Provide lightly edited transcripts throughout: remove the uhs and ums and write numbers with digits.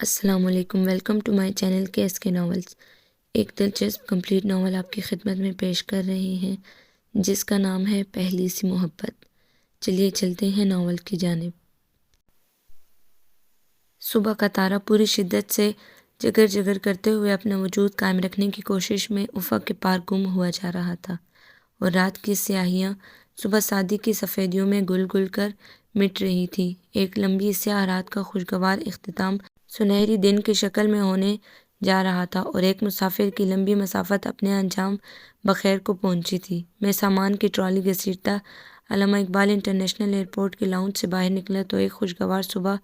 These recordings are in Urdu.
السلام علیکم، ویلکم ٹو مائی چینل کے ایس کے ناولز۔ ایک دلچسپ کمپلیٹ ناول آپ کی خدمت میں پیش کر رہے ہیں جس کا نام ہے پہلی سی محبت۔ چلیے چلتے ہیں ناول کی جانب۔ صبح کا تارا پوری شدت سے جگر جگر کرتے ہوئے اپنا وجود قائم رکھنے کی کوشش میں افق کے پار گم ہوا جا رہا تھا، اور رات کی سیاہیاں صبح سادی کی سفیدیوں میں گل گل کر مٹ رہی تھی۔ ایک لمبی سیاہ رات کا خوشگوار اختتام سنہری دن کی شکل میں ہونے جا رہا تھا، اور ایک مسافر کی لمبی مسافت اپنے انجام بخیر کو پہنچی تھی۔ میں سامان کی ٹرالی گھسیٹتا علامہ اقبال انٹرنیشنل ایئرپورٹ کے لاؤنج سے باہر نکلا تو ایک خوشگوار صبح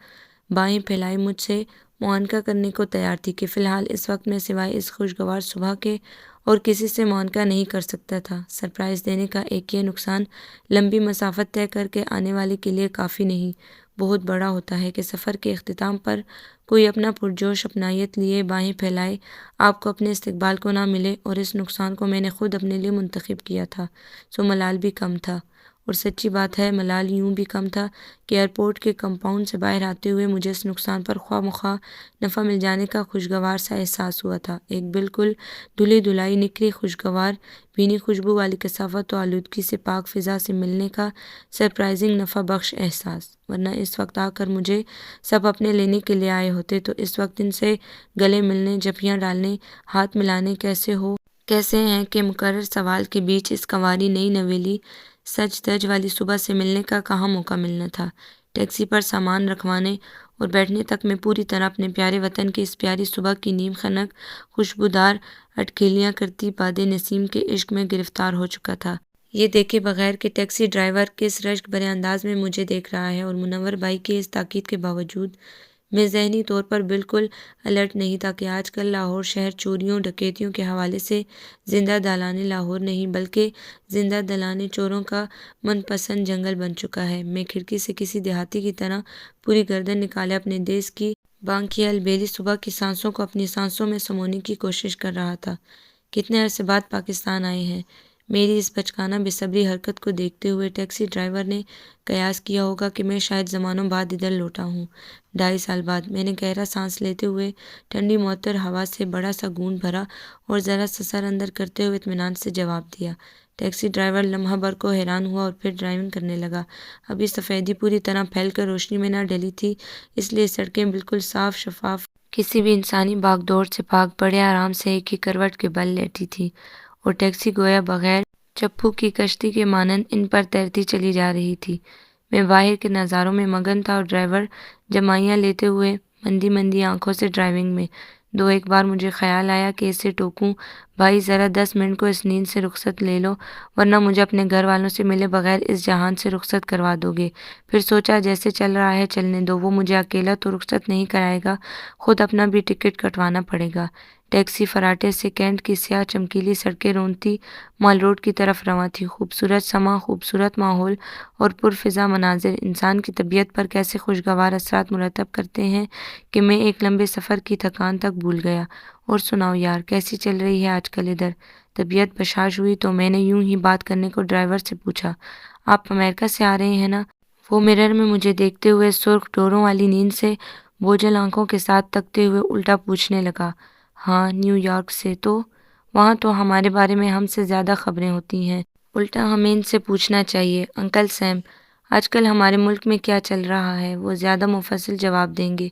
بائیں پھیلائے مجھ سے معانقہ کرنے کو تیار تھی کہ فی الحال اس وقت میں سوائے اس خوشگوار صبح کے اور کسی سے معانقہ نہیں کر سکتا تھا۔ سرپرائز دینے کا ایک یہ نقصان لمبی مسافت طے کر کے آنے والے کے لیے کافی نہیں بہت بڑا ہوتا ہے کہ سفر کے اختتام پر کوئی اپنا پرجوش اپنائیت لیے بائیں پھیلائے آپ کو اپنے استقبال کو نہ ملے، اور اس نقصان کو میں نے خود اپنے لیے منتخب کیا تھا، سو ملال بھی کم تھا۔ اور سچی بات ہے، ملال یوں بھی کم تھا کہ ایئرپورٹ کے کمپاؤنڈ سے باہر آتے ہوئے مجھے اس نقصان پر خواہ مخواہ نفع مل جانے کا خوشگوار سا احساس ہوا تھا، ایک بالکل دھلی دھلائی نکلی خوشگوار بھینی خوشبو والی کثافت و آلودگی سے پاک فضا سے ملنے کا سرپرائزنگ نفع بخش احساس۔ ورنہ اس وقت آ کر مجھے سب اپنے لینے کے لیے آئے ہوتے تو اس وقت ان سے گلے ملنے، جھپیاں ڈالنے، ہاتھ ملانے کیسے ہیں کہ مکرر سوال کے بیچ اس کنواری نئی نویلی سج دھج والی صبح سے ملنے کا کہاں موقع ملنا تھا۔ ٹیکسی پر سامان رکھوانے اور بیٹھنے تک میں پوری طرح اپنے پیارے وطن کی اس پیاری صبح کی نیم خنک خوشبودار اٹکھیلیاں کرتی باد نسیم کے عشق میں گرفتار ہو چکا تھا۔ یہ دیکھے بغیر کہ ٹیکسی ڈرائیور کس رشک بھرے انداز میں مجھے دیکھ رہا ہے، اور منور بھائی کی اس تاکید کے باوجود میں ذہنی طور پر بالکل الرٹ نہیں تھا کہ آج کل لاہور شہر چوریوں ڈکیتیوں کے حوالے سے زندہ دالانِ لاہور نہیں بلکہ زندہ دلانِ چوروں کا من پسند جنگل بن چکا ہے۔ میں کھڑکی سے کسی دیہاتی کی طرح پوری گردن نکالے اپنے دیس کی بانکی البیلی صبح کی سانسوں کو اپنی سانسوں میں سمونے کی کوشش کر رہا تھا۔ کتنے عرصے بعد پاکستان آئے ہیں۔ میری اس بچکانہ بے صبری حرکت کو دیکھتے ہوئے ٹیکسی ڈرائیور نے قیاس کیا ہوگا کہ میں شاید زمانوں بعد ادھر لوٹا ہوں، 2.5 سال بعد۔ میں نے گہرا سانس لیتے ہوئے ٹھنڈی معطر ہوا سے بڑا سا گھونٹ بھرا اور ذرا سا سر اندر کرتے ہوئے اطمینان سے جواب دیا۔ ٹیکسی ڈرائیور لمحہ بھر کو حیران ہوا اور پھر ڈرائیونگ کرنے لگا۔ ابھی سفیدی پوری طرح پھیل کر روشنی میں نہ ڈلی تھی، اس لیے سڑکیں بالکل صاف شفاف، کسی بھی انسانی بھاگ دوڑ سے پاک، بڑے آرام سے ایک ہی کروٹ کے بل لیٹی تھی، اور ٹیکسی گویا بغیر چپو کی کشتی کے مانند ان پر تیرتی چلی جا رہی تھی۔ میں باہر کے نظاروں میں مگن تھا اور ڈرائیور جمائیاں لیتے ہوئے مندی مندی آنکھوں سے ڈرائیونگ میں۔ ایک بار مجھے خیال آیا کہ اسے ٹوکوں، بھائی ذرا 10 منٹ کو اس نیند سے رخصت لے لو، ورنہ مجھے اپنے گھر والوں سے ملے بغیر اس جہان سے رخصت کروا دو گے۔ پھر سوچا جیسے چل رہا ہے چلنے دو، وہ مجھے اکیلا تو رخصت نہیں کرائے گا، خود اپنا بھی ٹکٹ کٹوانا پڑے گا۔ ٹیکسی فراٹے سے کینٹ کی سیاہ چمکیلی سڑکیں رونتی مال روڈ کی طرف رواں تھی۔ خوبصورت سما، خوبصورت ماحول اور پرفضا مناظر انسان کی طبیعت پر کیسے خوشگوار اثرات مرتب کرتے ہیں کہ میں ایک لمبے سفر کی تھکان تک بھول گیا۔ اور سناؤ یار، کیسی چل رہی ہے آج کل ادھر؟ طبیعت بشاش ہوئی تو میں نے یوں ہی بات کرنے کو ڈرائیور سے پوچھا، آپ امریکہ سے آ رہے ہیں نا؟ وہ مرر میں مجھے دیکھتے ہوئے سرخ ڈوروں والی نیند سے بوجھل آنکھوں کے ساتھ تکتے ہوئے الٹا پوچھنے لگا، ہاں نیو یارک سے؟ تو وہاں تو ہمارے بارے میں ہم سے زیادہ خبریں ہوتی ہیں، الٹا ہمیں ان سے پوچھنا چاہیے۔ انکل سیم، آج کل ہمارے ملک میں کیا چل رہا ہے؟ وہ زیادہ مفصل جواب دیں گے۔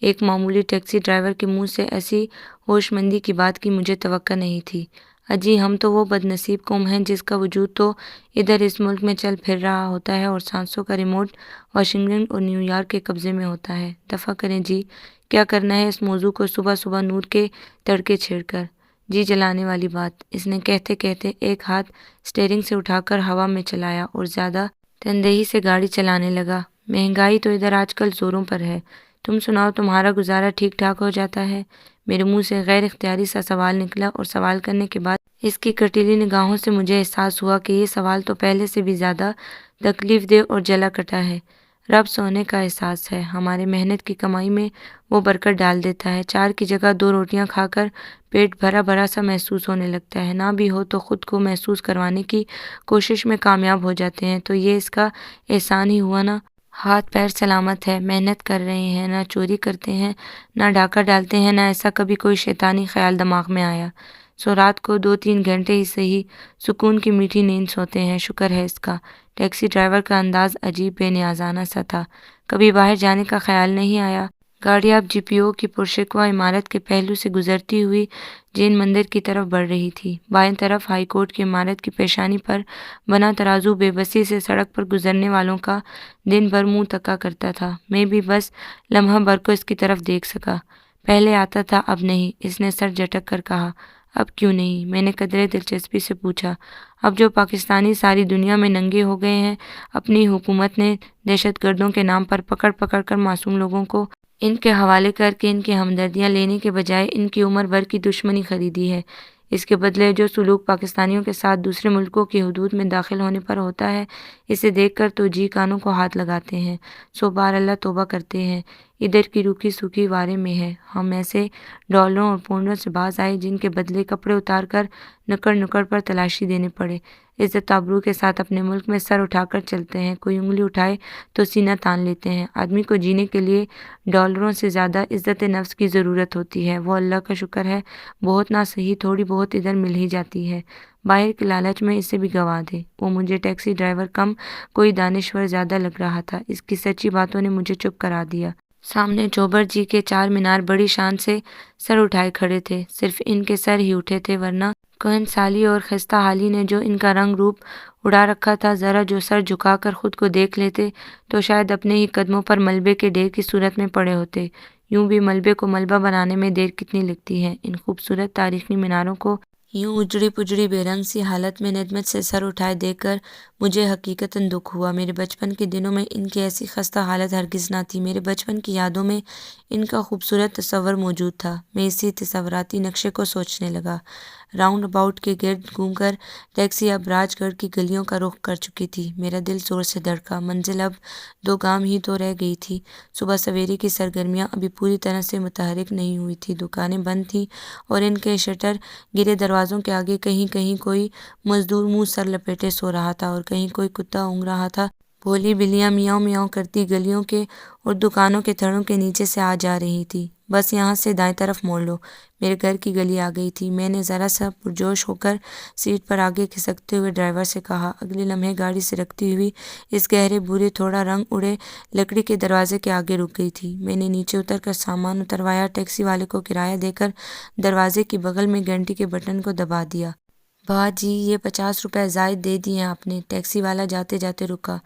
ایک معمولی ٹیکسی ڈرائیور کے منہ سے ایسی ہوش مندی کی بات کی مجھے توقع نہیں تھی۔ اجی ہم تو وہ بد نصیب قوم ہیں جس کا وجود تو ادھر اس ملک میں چل پھر رہا ہوتا ہے اور سانسوں کا ریموٹ واشنگٹن اور نیو یارک کے قبضے میں ہوتا ہے۔ دفع کریں جی، کیا کرنا ہے اس موضوع کو صبح صبح نور کے تڑکے چھیڑ کر؟ جی جلانے والی بات، اس نے کہتے کہتے ایک ہاتھ اسٹیئرنگ سے اٹھا کر ہوا میں چلایا اور زیادہ تندہی سے گاڑی چلانے لگا۔ مہنگائی تو ادھر آج کل زوروں پر ہے، تم سناؤ تمہارا گزارا ٹھیک ٹھاک ہو جاتا ہے؟ میرے منہ سے غیر اختیاری سا سوال نکلا، اور سوال کرنے کے بعد اس کی کٹیلی نگاہوں سے مجھے احساس ہوا کہ یہ سوال تو پہلے سے بھی زیادہ تکلیف دہ اور جلا کٹا ہے۔ رب سونے کا احساس ہے، ہمارے محنت کی کمائی میں وہ برکت ڈال دیتا ہے، 4 کی جگہ 2 روٹیاں کھا کر پیٹ بھرا بھرا سا محسوس ہونے لگتا ہے، نہ بھی ہو تو خود کو محسوس کروانے کی کوشش میں کامیاب ہو جاتے ہیں، تو یہ اس کا احسان ہی ہوا نا۔ ہاتھ پیر سلامت ہے، محنت کر رہے ہیں، نہ چوری کرتے ہیں، نہ ڈاکہ ڈالتے ہیں، نہ ایسا کبھی کوئی شیطانی خیال دماغ میں آیا۔ سو رات کو 2-3 گھنٹے ہی صحیح سکون کی میٹھی نیند سوتے ہیں، شکر ہے اس کا۔ ٹیکسی ڈرائیور کا انداز عجیب بے نیازانہ سا تھا۔ کبھی باہر جانے کا خیال نہیں آیا۔ گاڑی اب جی پی او کی پرشکوہ عمارت کے پہلو سے گزرتی ہوئی جین مندر کی طرف بڑھ رہی تھی۔ بائیں طرف ہائی کورٹ کی عمارت کی پیشانی پر بنا ترازو بے بسی سے سڑک پر گزرنے والوں کا دن بھر منہ تکا کرتا تھا۔ میں بھی بس لمحہ بھر کو اس کی طرف دیکھ سکا۔ پہلے آتا تھا، اب نہیں، اس نے سر جھٹک کر کہا۔ اب کیوں نہیں؟ میں نے قدرے دلچسپی سے پوچھا۔ اب جو پاکستانی ساری دنیا میں ننگے ہو گئے ہیں، اپنی حکومت نے دہشت گردوں کے نام پر پکڑ پکڑ کر معصوم لوگوں کو ان کے حوالے کر کے ان کی ہمدردیاں لینے کے بجائے ان کی عمر بھر کی دشمنی خریدی ہے۔ اس کے بدلے جو سلوک پاکستانیوں کے ساتھ دوسرے ملکوں کی حدود میں داخل ہونے پر ہوتا ہے، اسے دیکھ کر تو جی کانوں کو ہاتھ لگاتے ہیں، سو بار اللہ توبہ کرتے ہیں۔ ادھر کی روکھی سوکھی وارے میں ہے، ہم ایسے ڈالروں اور پونڈوں سے باز آئے جن کے بدلے کپڑے اتار کر نکڑ نکڑ پر تلاشی دینے پڑے۔ عزت آبرو کے ساتھ اپنے ملک میں سر اٹھا کر چلتے ہیں، کوئی انگلی اٹھائے تو سینہ تان لیتے ہیں۔ آدمی کو جینے کے لیے ڈالروں سے زیادہ عزت نفس کی ضرورت ہوتی ہے، وہ اللہ کا شکر ہے بہت نہ سہی تھوڑی بہت ادھر مل ہی جاتی ہے۔ باہر کے لالچ میں اسے بھی گوا دے۔ وہ مجھے ٹیکسی ڈرائیور کم کوئی دانشور زیادہ لگ رہا تھا، اس کی سچی باتوں نے مجھے چپ کرا دیا۔ سامنے چوبر جی کے 4 مینار بڑی شان سے سر اٹھائے کھڑے تھے، صرف ان کے سر ہی اٹھے تھے، ورنہ کہن سالی اور خستہ حالی نے جو ان کا رنگ روپ اڑا رکھا تھا، ذرا جو سر جھکا کر خود کو دیکھ لیتے تو شاید اپنے ہی قدموں پر ملبے کے ڈھیر کی صورت میں پڑے ہوتے۔ یوں بھی ملبے کو ملبہ بنانے میں دیر کتنی لگتی ہے۔ ان خوبصورت تاریخی میناروں کو یوں اجڑی پجڑی بے رنگ سی حالت میں ندمت سے سر اٹھائے دیکھ کر مجھے حقیقتاً دکھ ہوا۔ میرے بچپن کے دنوں میں ان کی ایسی خستہ حالت ہرگز نہ تھی۔ میرے بچپن کی یادوں میں ان کا خوبصورت تصور موجود تھا۔ میں اسی تصوراتی نقشے کو سوچنے لگا۔ راؤنڈ اباؤٹ کے گرد گھوم کر ٹیکسی اب راج گڑھ کی گلیوں کا رخ کر چکی تھی۔ میرا دل زور سے دھڑکا۔ منزل اب 2 گام ہی تو رہ گئی تھی۔ صبح سویرے کی سرگرمیاں ابھی پوری طرح سے متحرک نہیں ہوئی تھی۔ دکانیں بند تھیں اور ان کے شٹر گرے دروازوں کے آگے کہیں کہیں کوئی مزدور منہ سر لپیٹے سو رہا تھا اور کہیں کوئی کتا اونگ رہا تھا۔ بھولی بلیاں میاؤں میاؤں کرتی گلیوں کے اور دکانوں کے تھڑوں کے نیچے سے آ جا رہی تھی۔ بس یہاں سے دائیں طرف موڑ لو، میرے گھر کی گلی آ گئی تھی۔ میں نے ذرا سا پرجوش ہو کر سیٹ پر آگے کھسکتے ہوئے ڈرائیور سے کہا۔ اگلے لمحے گاڑی سرکتی ہوئی اس گہرے بھورے تھوڑا رنگ اڑے لکڑی کے دروازے کے آگے رک گئی تھی۔ میں نے نیچے اتر کر سامان اتروایا، ٹیکسی والے کو کرایہ دے کر دروازے کی بغل میں گھنٹی کے بٹن کو دبا دیا۔ بھا جی، یہ 50 روپے زائد دے دیے آپ نے، ٹیکسی والا جاتے جاتے رکا۔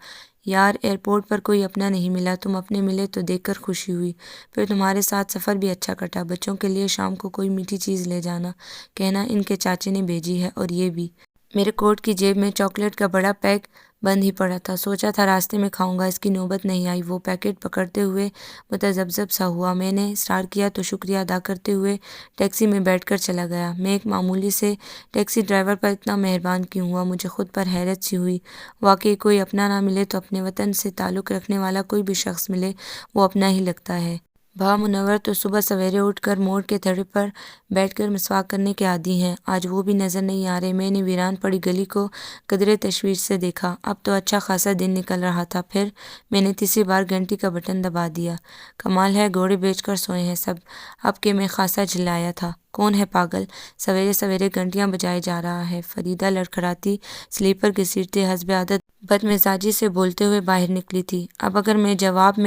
یار، ایئرپورٹ پر کوئی اپنا نہیں ملا، تم اپنے ملے تو دیکھ کر خوشی ہوئی، پھر تمہارے ساتھ سفر بھی اچھا کٹا۔ بچوں کے لیے شام کو کوئی میٹھی چیز لے جانا، کہنا ان کے چاچے نے بھیجی ہے۔ اور یہ بھی، میرے کوٹ کی جیب میں چاکلیٹ کا بڑا پیک بند ہی پڑا تھا، سوچا تھا راستے میں کھاؤں گا، اس کی نوبت نہیں آئی۔ وہ پیکٹ پکڑتے ہوئے متذبذب سا ہوا۔ میں نے اصرار کیا تو شکریہ ادا کرتے ہوئے ٹیکسی میں بیٹھ کر چلا گیا۔ میں ایک معمولی سے ٹیکسی ڈرائیور پر اتنا مہربان کیوں ہوا؟ مجھے خود پر حیرت سی ہوئی۔ واقعی کوئی اپنا نہ ملے تو اپنے وطن سے تعلق رکھنے والا کوئی بھی شخص ملے وہ اپنا ہی لگتا ہے۔ بھا منور تو صبح سویرے اٹھ کر موڑ کے تھڑے پر بیٹھ کر مسواک کرنے کے عادی ہیں، آج وہ بھی نظر نہیں آ رہے۔ میں نے ویران پڑی گلی کو قدرے تشویش سے دیکھا۔ اب تو اچھا خاصا دن نکل رہا تھا۔ پھر میں نے تیسری بار گھنٹی کا بٹن دبا دیا۔ کمال ہے، گھوڑے بیچ کر سوئے ہیں سب، اب کہ میں خاصا جھلایا تھا۔ کون ہے پاگل، سویرے سویرے گھنٹیاں بجائے جا رہا ہے؟ فریدہ لڑکھڑاتی سلیپر گھسیٹتے حسب عادت بدمزاجی سے بولتے ہوئے باہر نکلی تھی۔ اب اگر میں جواب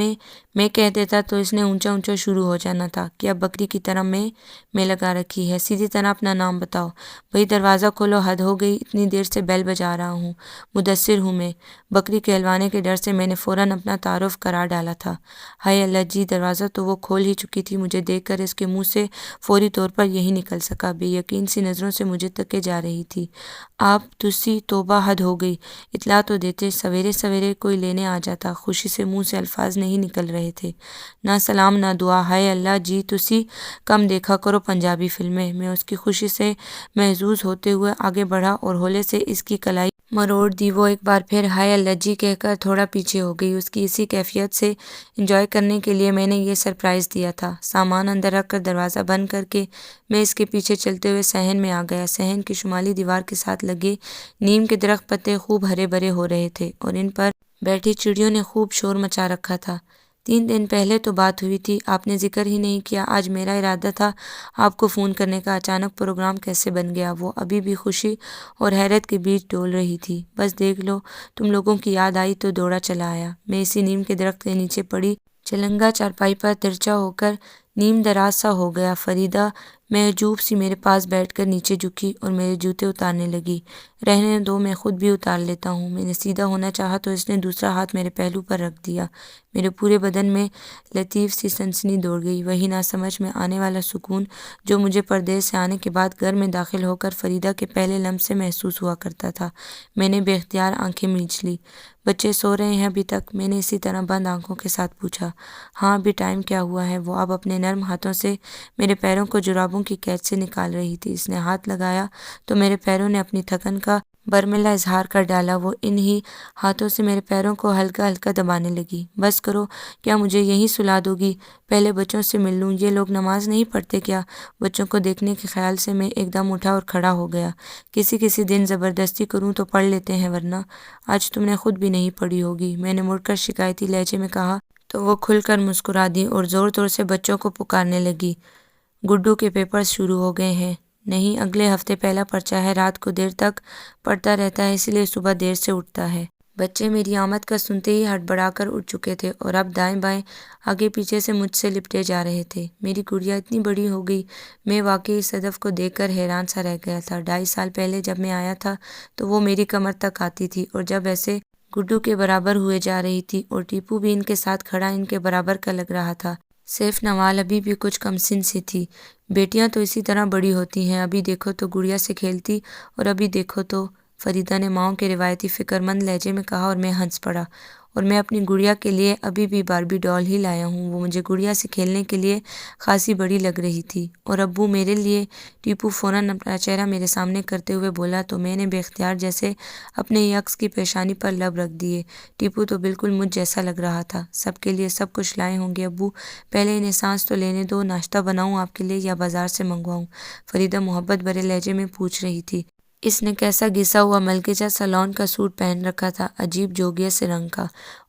میں کہہ دیتا تو اس نے اونچا اونچا شروع ہو جانا تھا کہ اب بکری کی طرح میں لگا رکھی ہے، سیدھی طرح اپنا نام بتاؤ۔ بھئی دروازہ کھولو، حد ہو گئی، اتنی دیر سے بیل بجا رہا ہوں، مدثر ہوں میں۔ بکری کہلوانے کے ڈر سے میں نے فوراً اپنا تعارف کرا ڈالا تھا۔ ہائے اللہ جی، دروازہ تو وہ کھول ہی چکی تھی، مجھے دیکھ کر اس کے منہ سے فوری طور پر یہی نکل سکا۔ بے یقین سی نظروں سے مجھے تکے جا رہی تھی۔ آپ تسی، توبہ، حد ہو گئی، اطلاع تو دیتے، سویرے سویرے کوئی لینے آ جاتا۔ خوشی سے منہ سے الفاظ نہیں نکل رہے تھے، نہ سلام نہ دعا۔ ہائے اللہ جی، تسی کم دیکھا کرو پنجابی فلمیں۔ میں اس کی خوشی سے محظوظ ہوتے ہوئے آگے بڑھا اور ہولے سے اس کی کلائی مروڑ دی۔ وہ ایک بار پھر ہائے اللہ جی کہہ کر تھوڑا پیچھے ہو گئی۔ اس کی اسی کیفیت سے انجوائے کرنے کے لیے میں نے یہ سرپرائز دیا تھا۔ سامان اندر رکھ کر دروازہ بند کر کے میں اس کے پیچھے چلتے ہوئے صحن میں آ گیا۔ صحن کی شمالی دیوار کے ساتھ لگے نیم کے درخت پتے خوب ہرے بھرے ہو رہے تھے اور ان پر بیٹھی چڑیوں نے خوب شور مچا رکھا تھا۔ 3 دن پہلے تو بات ہوئی تھی، آپ نے ذکر ہی نہیں کیا۔ آج میرا ارادہ تھا آپ کو فون کرنے کا، اچانک پروگرام کیسے بن گیا؟ وہ ابھی بھی خوشی اور حیرت کے بیچ ڈول رہی تھی۔ بس دیکھ لو، تم لوگوں کی یاد آئی تو دوڑا چلا آیا۔ میں اسی نیم کے درخت کے نیچے پڑی چلنگا چارپائی پر ترچھا ہو کر نیم دراز سا ہو گیا۔ فریدہ محجوب سی میرے پاس بیٹھ کر نیچے جھکی اور میرے جوتے اتارنے لگی۔ رہنے دو، میں خود بھی اتار لیتا ہوں۔ میں نے سیدھا ہونا چاہا تو اس نے دوسرا ہاتھ میرے پہلو پر رکھ دیا۔ میرے پورے بدن میں لطیف سی سنسنی دوڑ گئی، وہی ناسمجھ میں آنے والا سکون جو مجھے پردیس سے آنے کے بعد گھر میں داخل ہو کر فریدہ کے پہلے لمس سے محسوس ہوا کرتا تھا۔ میں نے بے اختیار آنکھیں میچ لی۔ بچے سو رہے ہیں ابھی تک؟ میں نے اسی طرح بند آنکھوں کے ساتھ پوچھا۔ ہاں، ابھی ٹائم کیا ہوا ہے؟ وہ اب اپنے نرم ہاتھوں سے میرے پیروں کو جرابوں کی قید سے نکال رہی تھی۔ اس نے ہاتھ لگایا تو میرے پیروں نے اپنی تھکن کا برملا اظہار کر ڈالا۔ وہ انہی ہاتھوں سے میرے پیروں کو ہلکا ہلکا دبانے لگی۔ بس کرو، کیا مجھے یہیں سلا دو گی؟ پہلے بچوں سے مل لوں۔ یہ لوگ نماز نہیں پڑھتے کیا؟ بچوں کو دیکھنے کے خیال سے میں ایک دم اٹھا اور کھڑا ہو گیا۔ کسی دن زبردستی کروں تو پڑھ لیتے ہیں، ورنہ آج تم نے خود بھی نہیں پڑھی ہوگی، میں نے مڑ کر شکایتی لہجے میں کہا تو وہ کھل کر مسکرا دی اور زور زور سے بچوں کو پکارنے لگی۔ گڈو کے پیپرز شروع ہو گئے ہیں؟ نہیں، اگلے ہفتے پہلا پرچہ ہے۔ رات کو دیر تک پڑھتا رہتا ہے، اس لیے صبح دیر سے اٹھتا ہے۔ بچے میری آمد کا سنتے ہی ہڑبڑا کر اٹھ چکے تھے اور اب دائیں بائیں آگے پیچھے سے مجھ سے لپٹے جا رہے تھے۔ میری گڑیا اتنی بڑی ہو گئی، میں واقعی اس صدف کو دیکھ کر حیران سا رہ گیا تھا۔ 2.5 سال پہلے جب میں آیا تھا تو وہ میری کمر تک آتی تھی اور جب ایسے گڈو کے برابر ہوئے جا رہی تھی، اور ٹیپو بھی ان کے ساتھ کھڑا ان کے برابر کا لگ رہا تھا۔ صرف نوال ابھی بھی کچھ کم سن سی تھی۔ بیٹیاں تو اسی طرح بڑی ہوتی ہیں، ابھی دیکھو تو گڑیا سے کھیلتی اور ابھی دیکھو تو، فریدہ نے ماؤں کے روایتی فکر مند لہجے میں کہا اور میں ہنس پڑا۔ اور میں اپنی گڑیا کے لیے ابھی بھی باربی ڈال ہی لایا ہوں۔ وہ مجھے گڑیا سے کھیلنے کے لیے خاصی بڑی لگ رہی تھی۔ اور ابو میرے لیے؟ ٹیپو فوراً اپنا چہرہ میرے سامنے کرتے ہوئے بولا تو میں نے بے اختیار جیسے اپنے یکس کی پیشانی پر لب رکھ دیے۔ ٹیپو تو بالکل مجھ جیسا لگ رہا تھا۔ سب کے لیے سب کچھ لائے ہوں گے ابو، پہلے انہیں سانس تو لینے دو۔ ناشتہ بناؤں آپ کے لیے یا بازار سے منگواؤں؟ فریدہ محبت بھرے لہجے میں پوچھ رہی تھی۔ اس نے کیسا گھسا ہوا ملکیچہ سا لون کا سوٹ پہن رکھا تھا، عجیب جوگیہ سے رنگ کا،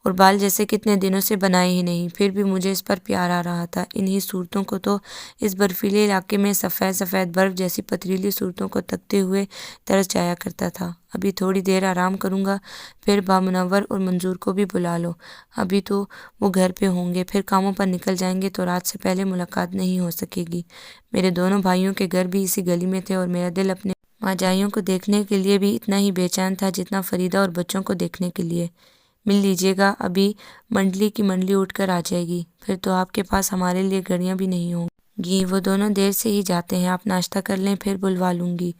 اور بال جیسے کتنے دنوں سے بنائے ہی نہیں۔ پھر بھی مجھے اس پر پیار آ رہا تھا۔ انہی صورتوں کو تو اس برفیلے علاقے میں سفید سفید برف جیسی پتریلی صورتوں کو تکتے ہوئے ترس جایا کرتا تھا۔ ابھی تھوڑی دیر آرام کروں گا، پھر با منور اور منظور کو بھی بلا لو۔ ابھی تو وہ گھر پہ ہوں گے، پھر کاموں پر نکل جائیں گے تو رات سے پہلے ملاقات نہیں ہو سکے گی۔ میرے دونوں بھائیوں کے گھر بھی اسی گلی میں تھے اور میرا دل اپنے ماجائیوں کو دیکھنے کے لیے بھی اتنا ہی بے چین تھا جتنا فریدہ اور بچوں کو دیکھنے کے لیے۔ مل لیجیے گا، ابھی منڈلی کی منڈلی اٹھ کر آ جائے گی، پھر تو آپ کے پاس ہمارے لیے گھڑیاں بھی نہیں ہوں گی۔ وہ دونوں دیر سے ہی جاتے ہیں، آپ ناشتہ کر لیں پھر بلوا لوں گی۔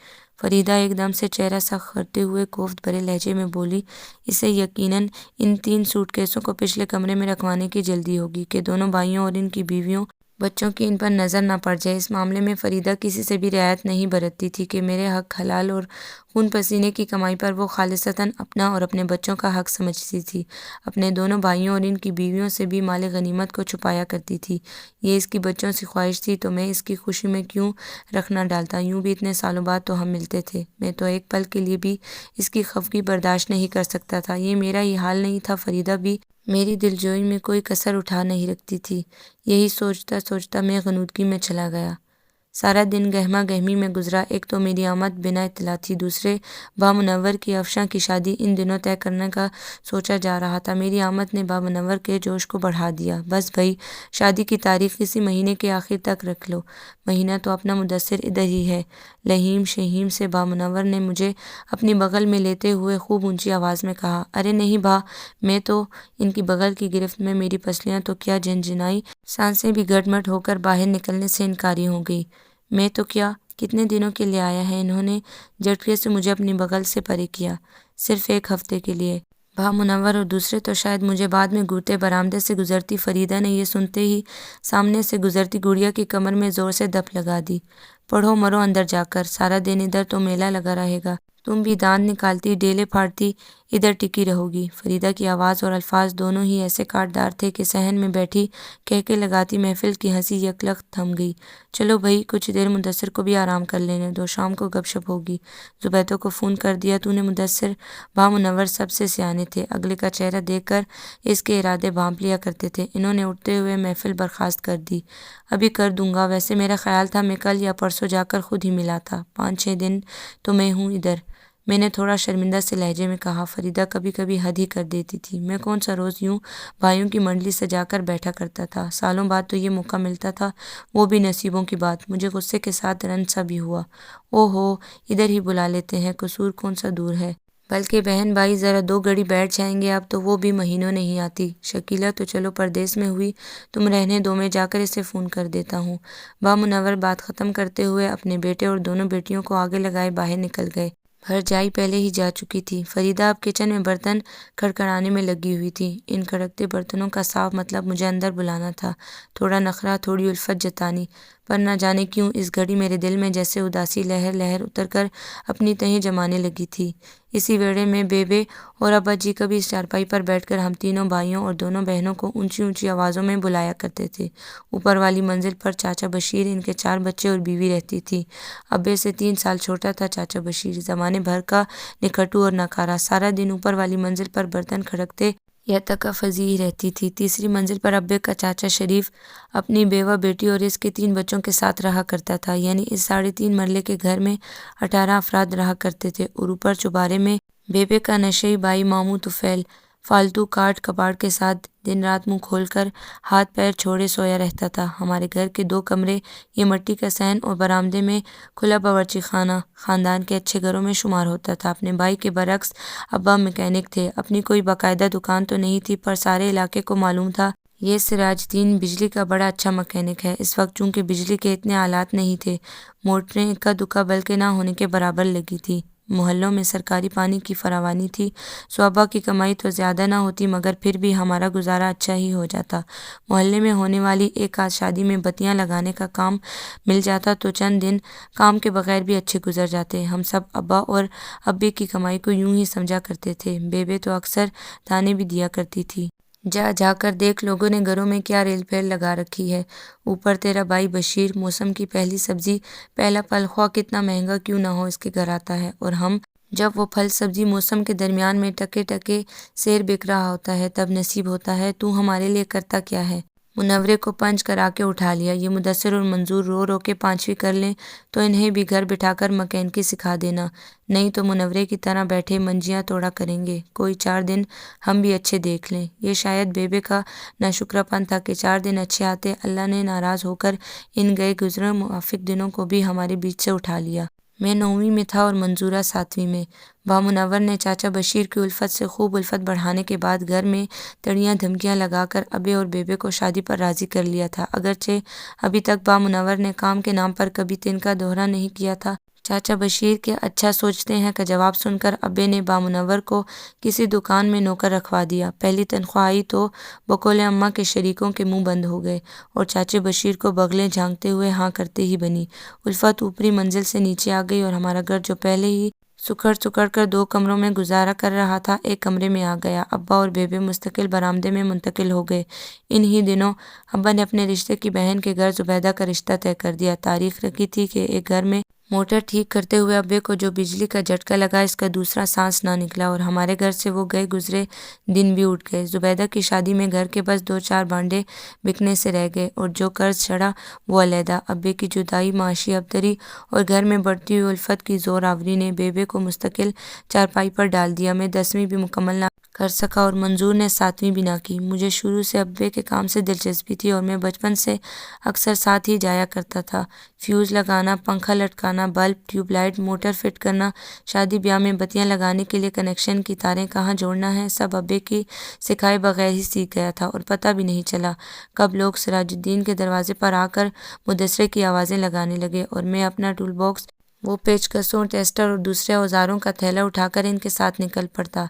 فریدہ ایک دم سے چہرہ سخت کرتے ہوئے کوفت بھرے لہجے میں بولی۔ اسے یقیناً ان 3 سوٹ کیسوں کو پچھلے کمرے میں رکھوانے کی جلدی ہوگی کہ دونوں بھائیوں اور ان کی بیویوں بچوں کی ان پر نظر نہ پڑ جائے۔ اس معاملے میں فریدہ کسی سے بھی رعایت نہیں برتتی تھی کہ میرے حق حلال اور خون پسینے کی کمائی پر وہ خالصتاً اپنا اور اپنے بچوں کا حق سمجھتی تھی۔ اپنے دونوں بھائیوں اور ان کی بیویوں سے بھی مال غنیمت کو چھپایا کرتی تھی۔ یہ اس کی بچوں سے خواہش تھی تو میں اس کی خوشی میں کیوں رکھ نہ ڈالتا؟ یوں بھی اتنے سالوں بعد تو ہم ملتے تھے، میں تو ایک پل کے لیے بھی اس کی خفگی برداشت نہیں کر سکتا تھا۔ یہ میرا ہی حال نہیں تھا؟ فریدہ بھی میری دلجوئی میں کوئی کسر اٹھا نہیں رکھتی تھی۔ یہی سوچتا سوچتا میں غنودگی میں چلا گیا۔ سارا دن گہما گہمی میں گزرا۔ ایک تو میری آمد بنا اطلاع تھی، دوسرے با منور کی افشاں کی شادی ان دنوں طے کرنے کا سوچا جا رہا تھا۔ میری آمد نے با منور کے جوش کو بڑھا دیا۔ بس بھئی، شادی کی تاریخ اسی مہینے کے آخر تک رکھ لو۔ مہینہ تو اپنا مدثر ادھر ہی ہے۔ لہیم شہیم سے با منور نے مجھے اپنی بغل میں لیتے ہوئے خوب اونچی آواز میں کہا۔ ارے نہیں بھا، میں تو ان کی بغل کی گرفت میں میری پسلیاں تو کیا جنجنائی، سانسیں بھی گھٹمٹ ہو کر باہر نکلنے سے انکاری ہو گئی۔ میں تو کیا، کتنے دنوں کے لیے آیا ہے؟ انہوں نے جھٹکے سے مجھے اپنی بغل سے پرے کیا۔ صرف 1 ہفتے کے لیے بھا منور، اور دوسرے تو شاید مجھے بعد میں گھورتے۔ برآمدے سے گزرتی فریدہ نے یہ سنتے ہی سامنے سے گزرتی گڑیا کی کمر میں زور سے دپ لگا دی۔ پڑھو مرو اندر جا کر، سارا دن ادھر تو میلہ لگا رہے گا۔ تم بھی دانت نکالتی، ڈیلے پھاڑتی، ادھر ٹکی رہو گی۔ فریدہ کی آواز اور الفاظ دونوں ہی ایسے کاٹدار تھے کہ صحن میں بیٹھی کہکے لگاتی محفل کی ہنسی یکلخت تھم گئی۔ چلو بھئی، کچھ دیر مدثر کو بھی آرام کر لینے دو، شام کو گپ شپ ہوگی۔ زبیدہ کو فون کر دیا تو نے مدثر؟ منور سب سے سیانے تھے، اگلے کا چہرہ دیکھ کر اس کے ارادے بھانپ لیا کرتے تھے۔ انہوں نے اٹھتے ہوئے محفل برخاست کر دی۔ ابھی کر دوں گا، ویسے میرا خیال تھا میں کل یا پرسوں جا کر خود ہی ملا تھا، 5-6 دن تو میں ہوں ادھر، میں نے تھوڑا شرمندہ سے لہجے میں کہا۔ فریدہ کبھی کبھی حد ہی کر دیتی تھی۔ میں کون سا روز یوں بھائیوں کی منڈلی سجا کر بیٹھا کرتا تھا، سالوں بعد تو یہ موقع ملتا تھا، وہ بھی نصیبوں کی بات۔ مجھے غصے کے ساتھ رنج سا بھی ہوا۔ او ہو، ادھر ہی بلا لیتے ہیں، قصور کون سا دور ہے، بلکہ بہن بھائی ذرا 2 گھڑی بیٹھ جائیں گے اب تو وہ بھی مہینوں نہیں آتی۔ شکیلہ تو چلو پردیس میں ہوئی، تم رہنے دو، میں جا کر اسے فون کر دیتا ہوں۔ منور بات ختم کرتے ہوئے اپنے بیٹے اور دونوں بیٹیوں کو آگے لگائے باہر نکل گئے۔ بھرجائی پہلے ہی جا چکی تھی۔ فریدہ اب کچن میں برتن کھڑکھڑانے میں لگی ہوئی تھی۔ ان کھڑکتے برتنوں کا صاف مطلب مجھے اندر بلانا تھا، تھوڑا نخرہ، تھوڑی الفت جتانی، پر نہ جانے کیوں اس گھڑی میرے دل میں جیسے اداسی لہر لہر اتر کر اپنی تہیں جمانے لگی تھی۔ اسی ویڑے میں بیبے اور ابا جی کبھی اس چارپائی پر بیٹھ کر ہم تینوں بھائیوں اور دونوں بہنوں کو اونچی اونچی آوازوں میں بلایا کرتے تھے۔ اوپر والی منزل پر چاچا بشیر، ان کے 4 بچے اور بیوی رہتی تھی۔ ابے سے 3 سال چھوٹا تھا چاچا بشیر، زمانے بھر کا نکھٹو اور ناکارہ، سارا دن اوپر والی منزل پر برتن کھڑکتے یا تکفزی ہی رہتی تھی۔ تیسری منزل پر ابے کا چاچا شریف اپنی بیوہ بیٹی اور اس کے 3 بچوں کے ساتھ رہا کرتا تھا، یعنی اس 3.5 مرلے کے گھر میں 18 افراد رہا کرتے تھے۔ اور اوپر چوبارے میں بیبے کا نشئی بھائی ماموں طفیل فالتو کاٹ کباڑ کے ساتھ دن رات منہ کھول کر ہاتھ پیر چھوڑے سویا رہتا تھا۔ ہمارے گھر کے 2 کمرے، یہ مٹی کا صحن اور برآمدے میں کھلا باورچی خانہ، خاندان کے اچھے گھروں میں شمار ہوتا تھا۔ اپنے بھائی کے برعکس ابا میکینک تھے۔ اپنی کوئی باقاعدہ دکان تو نہیں تھی، پر سارے علاقے کو معلوم تھا یہ سراج الدین بجلی کا بڑا اچھا میکینک ہے۔ اس وقت چونکہ بجلی کے اتنے آلات نہیں تھے، موٹریں اکا دکا بلکہ نہ ہونے کے برابر لگی تھی۔ محلوں میں سرکاری پانی کی فراوانی تھی، سو ابا کی کمائی تو زیادہ نہ ہوتی، مگر پھر بھی ہمارا گزارا اچھا ہی ہو جاتا۔ محلے میں ہونے والی ایک آدھ شادی میں بتیاں لگانے کا کام مل جاتا تو چند دن کام کے بغیر بھی اچھے گزر جاتے۔ ہم سب ابا اور ابے کی کمائی کو یوں ہی سمجھا کرتے تھے۔ بیبے تو اکثر تانے بھی دیا کرتی تھی، جا جا کر دیکھ لوگوں نے گھروں میں کیا ریل پھیل لگا رکھی ہے۔ اوپر تیرا بھائی بشیر موسم کی پہلی سبزی، پہلا پھل، خواہ کتنا مہنگا کیوں نہ ہو، اس کے گھر آتا ہے، اور ہم جب وہ پھل سبزی موسم کے درمیان میں ٹکے ٹکے سیر بک رہا ہوتا ہے تب نصیب ہوتا ہے۔ تو ہمارے لیے کرتا کیا ہے؟ منورے کو پنچ کرا کے اٹھا لیا۔ یہ مدثر اور منظور رو رو کے 5ویں کر لیں تو انہیں بھی گھر بٹھا کر مکینکی سکھا دینا، نہیں تو منورے کی طرح بیٹھے منجیاں توڑا کریں گے۔ کوئی 4 دن ہم بھی اچھے دیکھ لیں۔ یہ شاید بیبے کا ناشکرا پن تھا کہ 4 دن اچھے آتے، اللہ نے ناراض ہو کر ان گئے گزرے موافق دنوں کو بھی ہمارے بیچ سے اٹھا لیا۔ میں 9ویں میں تھا اور منظورہ 7ویں میں۔ منور نے چاچا بشیر کی الفت سے خوب الفت بڑھانے کے بعد گھر میں تڑیاں دھمکیاں لگا کر ابے اور بیبے کو شادی پر راضی کر لیا تھا، اگرچہ ابھی تک منور نے کام کے نام پر کبھی تنکا دوہرا نہیں کیا تھا۔ چاچا بشیر کے اچھا سوچتے ہیں کا جواب سن کر ابے نے منور کو کسی دکان میں نوکر رکھوا دیا۔ پہلی تنخواہ آئی تو بقول اماں کے شریکوں کے منہ بند ہو گئے اور چاچے بشیر کو بغلیں جھانکتے ہوئے ہاں کرتے ہی بنی۔ الفت اوپری منزل سے نیچے آ گئی اور ہمارا گھر جو پہلے ہی سکڑ سکڑ کر 2 کمروں میں گزارا کر رہا تھا، ایک کمرے میں آ گیا۔ ابا اور بیبے مستقل برآمدے میں منتقل ہو گئے۔ ان ہی دنوں ابا نے اپنے رشتے کی بہن کے گھر زبیدہ کا رشتہ طے کر دیا۔ تاریخ رکھی تھی کہ ایک گھر میں موٹر ٹھیک کرتے ہوئے ابے کو جو بجلی کا جھٹکا لگا، اس کا دوسرا سانس نہ نکلا اور ہمارے گھر سے وہ گئے گزرے دن بھی اٹھ گئے۔ زبیدہ کی شادی میں گھر کے بس 2-4 بانڈے بکنے سے رہ گئے اور جو قرض چڑھا وہ علیحدہ۔ ابے کی جدائی، معاشی ابتری اور گھر میں بڑھتی ہوئی الفت کی زور آوری نے بیبے کو مستقل چارپائی پر ڈال دیا۔ میں 10ویں بھی مکمل نہ کر سکا اور منظور نے 7ویں بھی نہ کی۔ مجھے شروع سے ابے کے کام سے دلچسپی تھی اور میں بچپن سے اکثر ساتھ ہی جایا کرتا تھا۔ فیوز لگانا، پنکھا لٹکانا، bulb, tube light, motor fit کرنا، شادی بیاہ میں بتیاں لگانے کے لیے کنیکشن کی تاریں کہاں جوڑنا ہے، سب ابے کی سکھائے بغیر ہی سیکھ گیا تھا اور پتہ بھی نہیں چلا کب لوگ سراج الدین کے دروازے پر آ کر مدثرے کی آوازیں لگانے لگے اور میں اپنا ٹول باکس وہ پیچکسوں، ٹیسٹر اور دوسرے اوزاروں کا تھیلا اٹھا کر ان کے ساتھ نکل پڑتا۔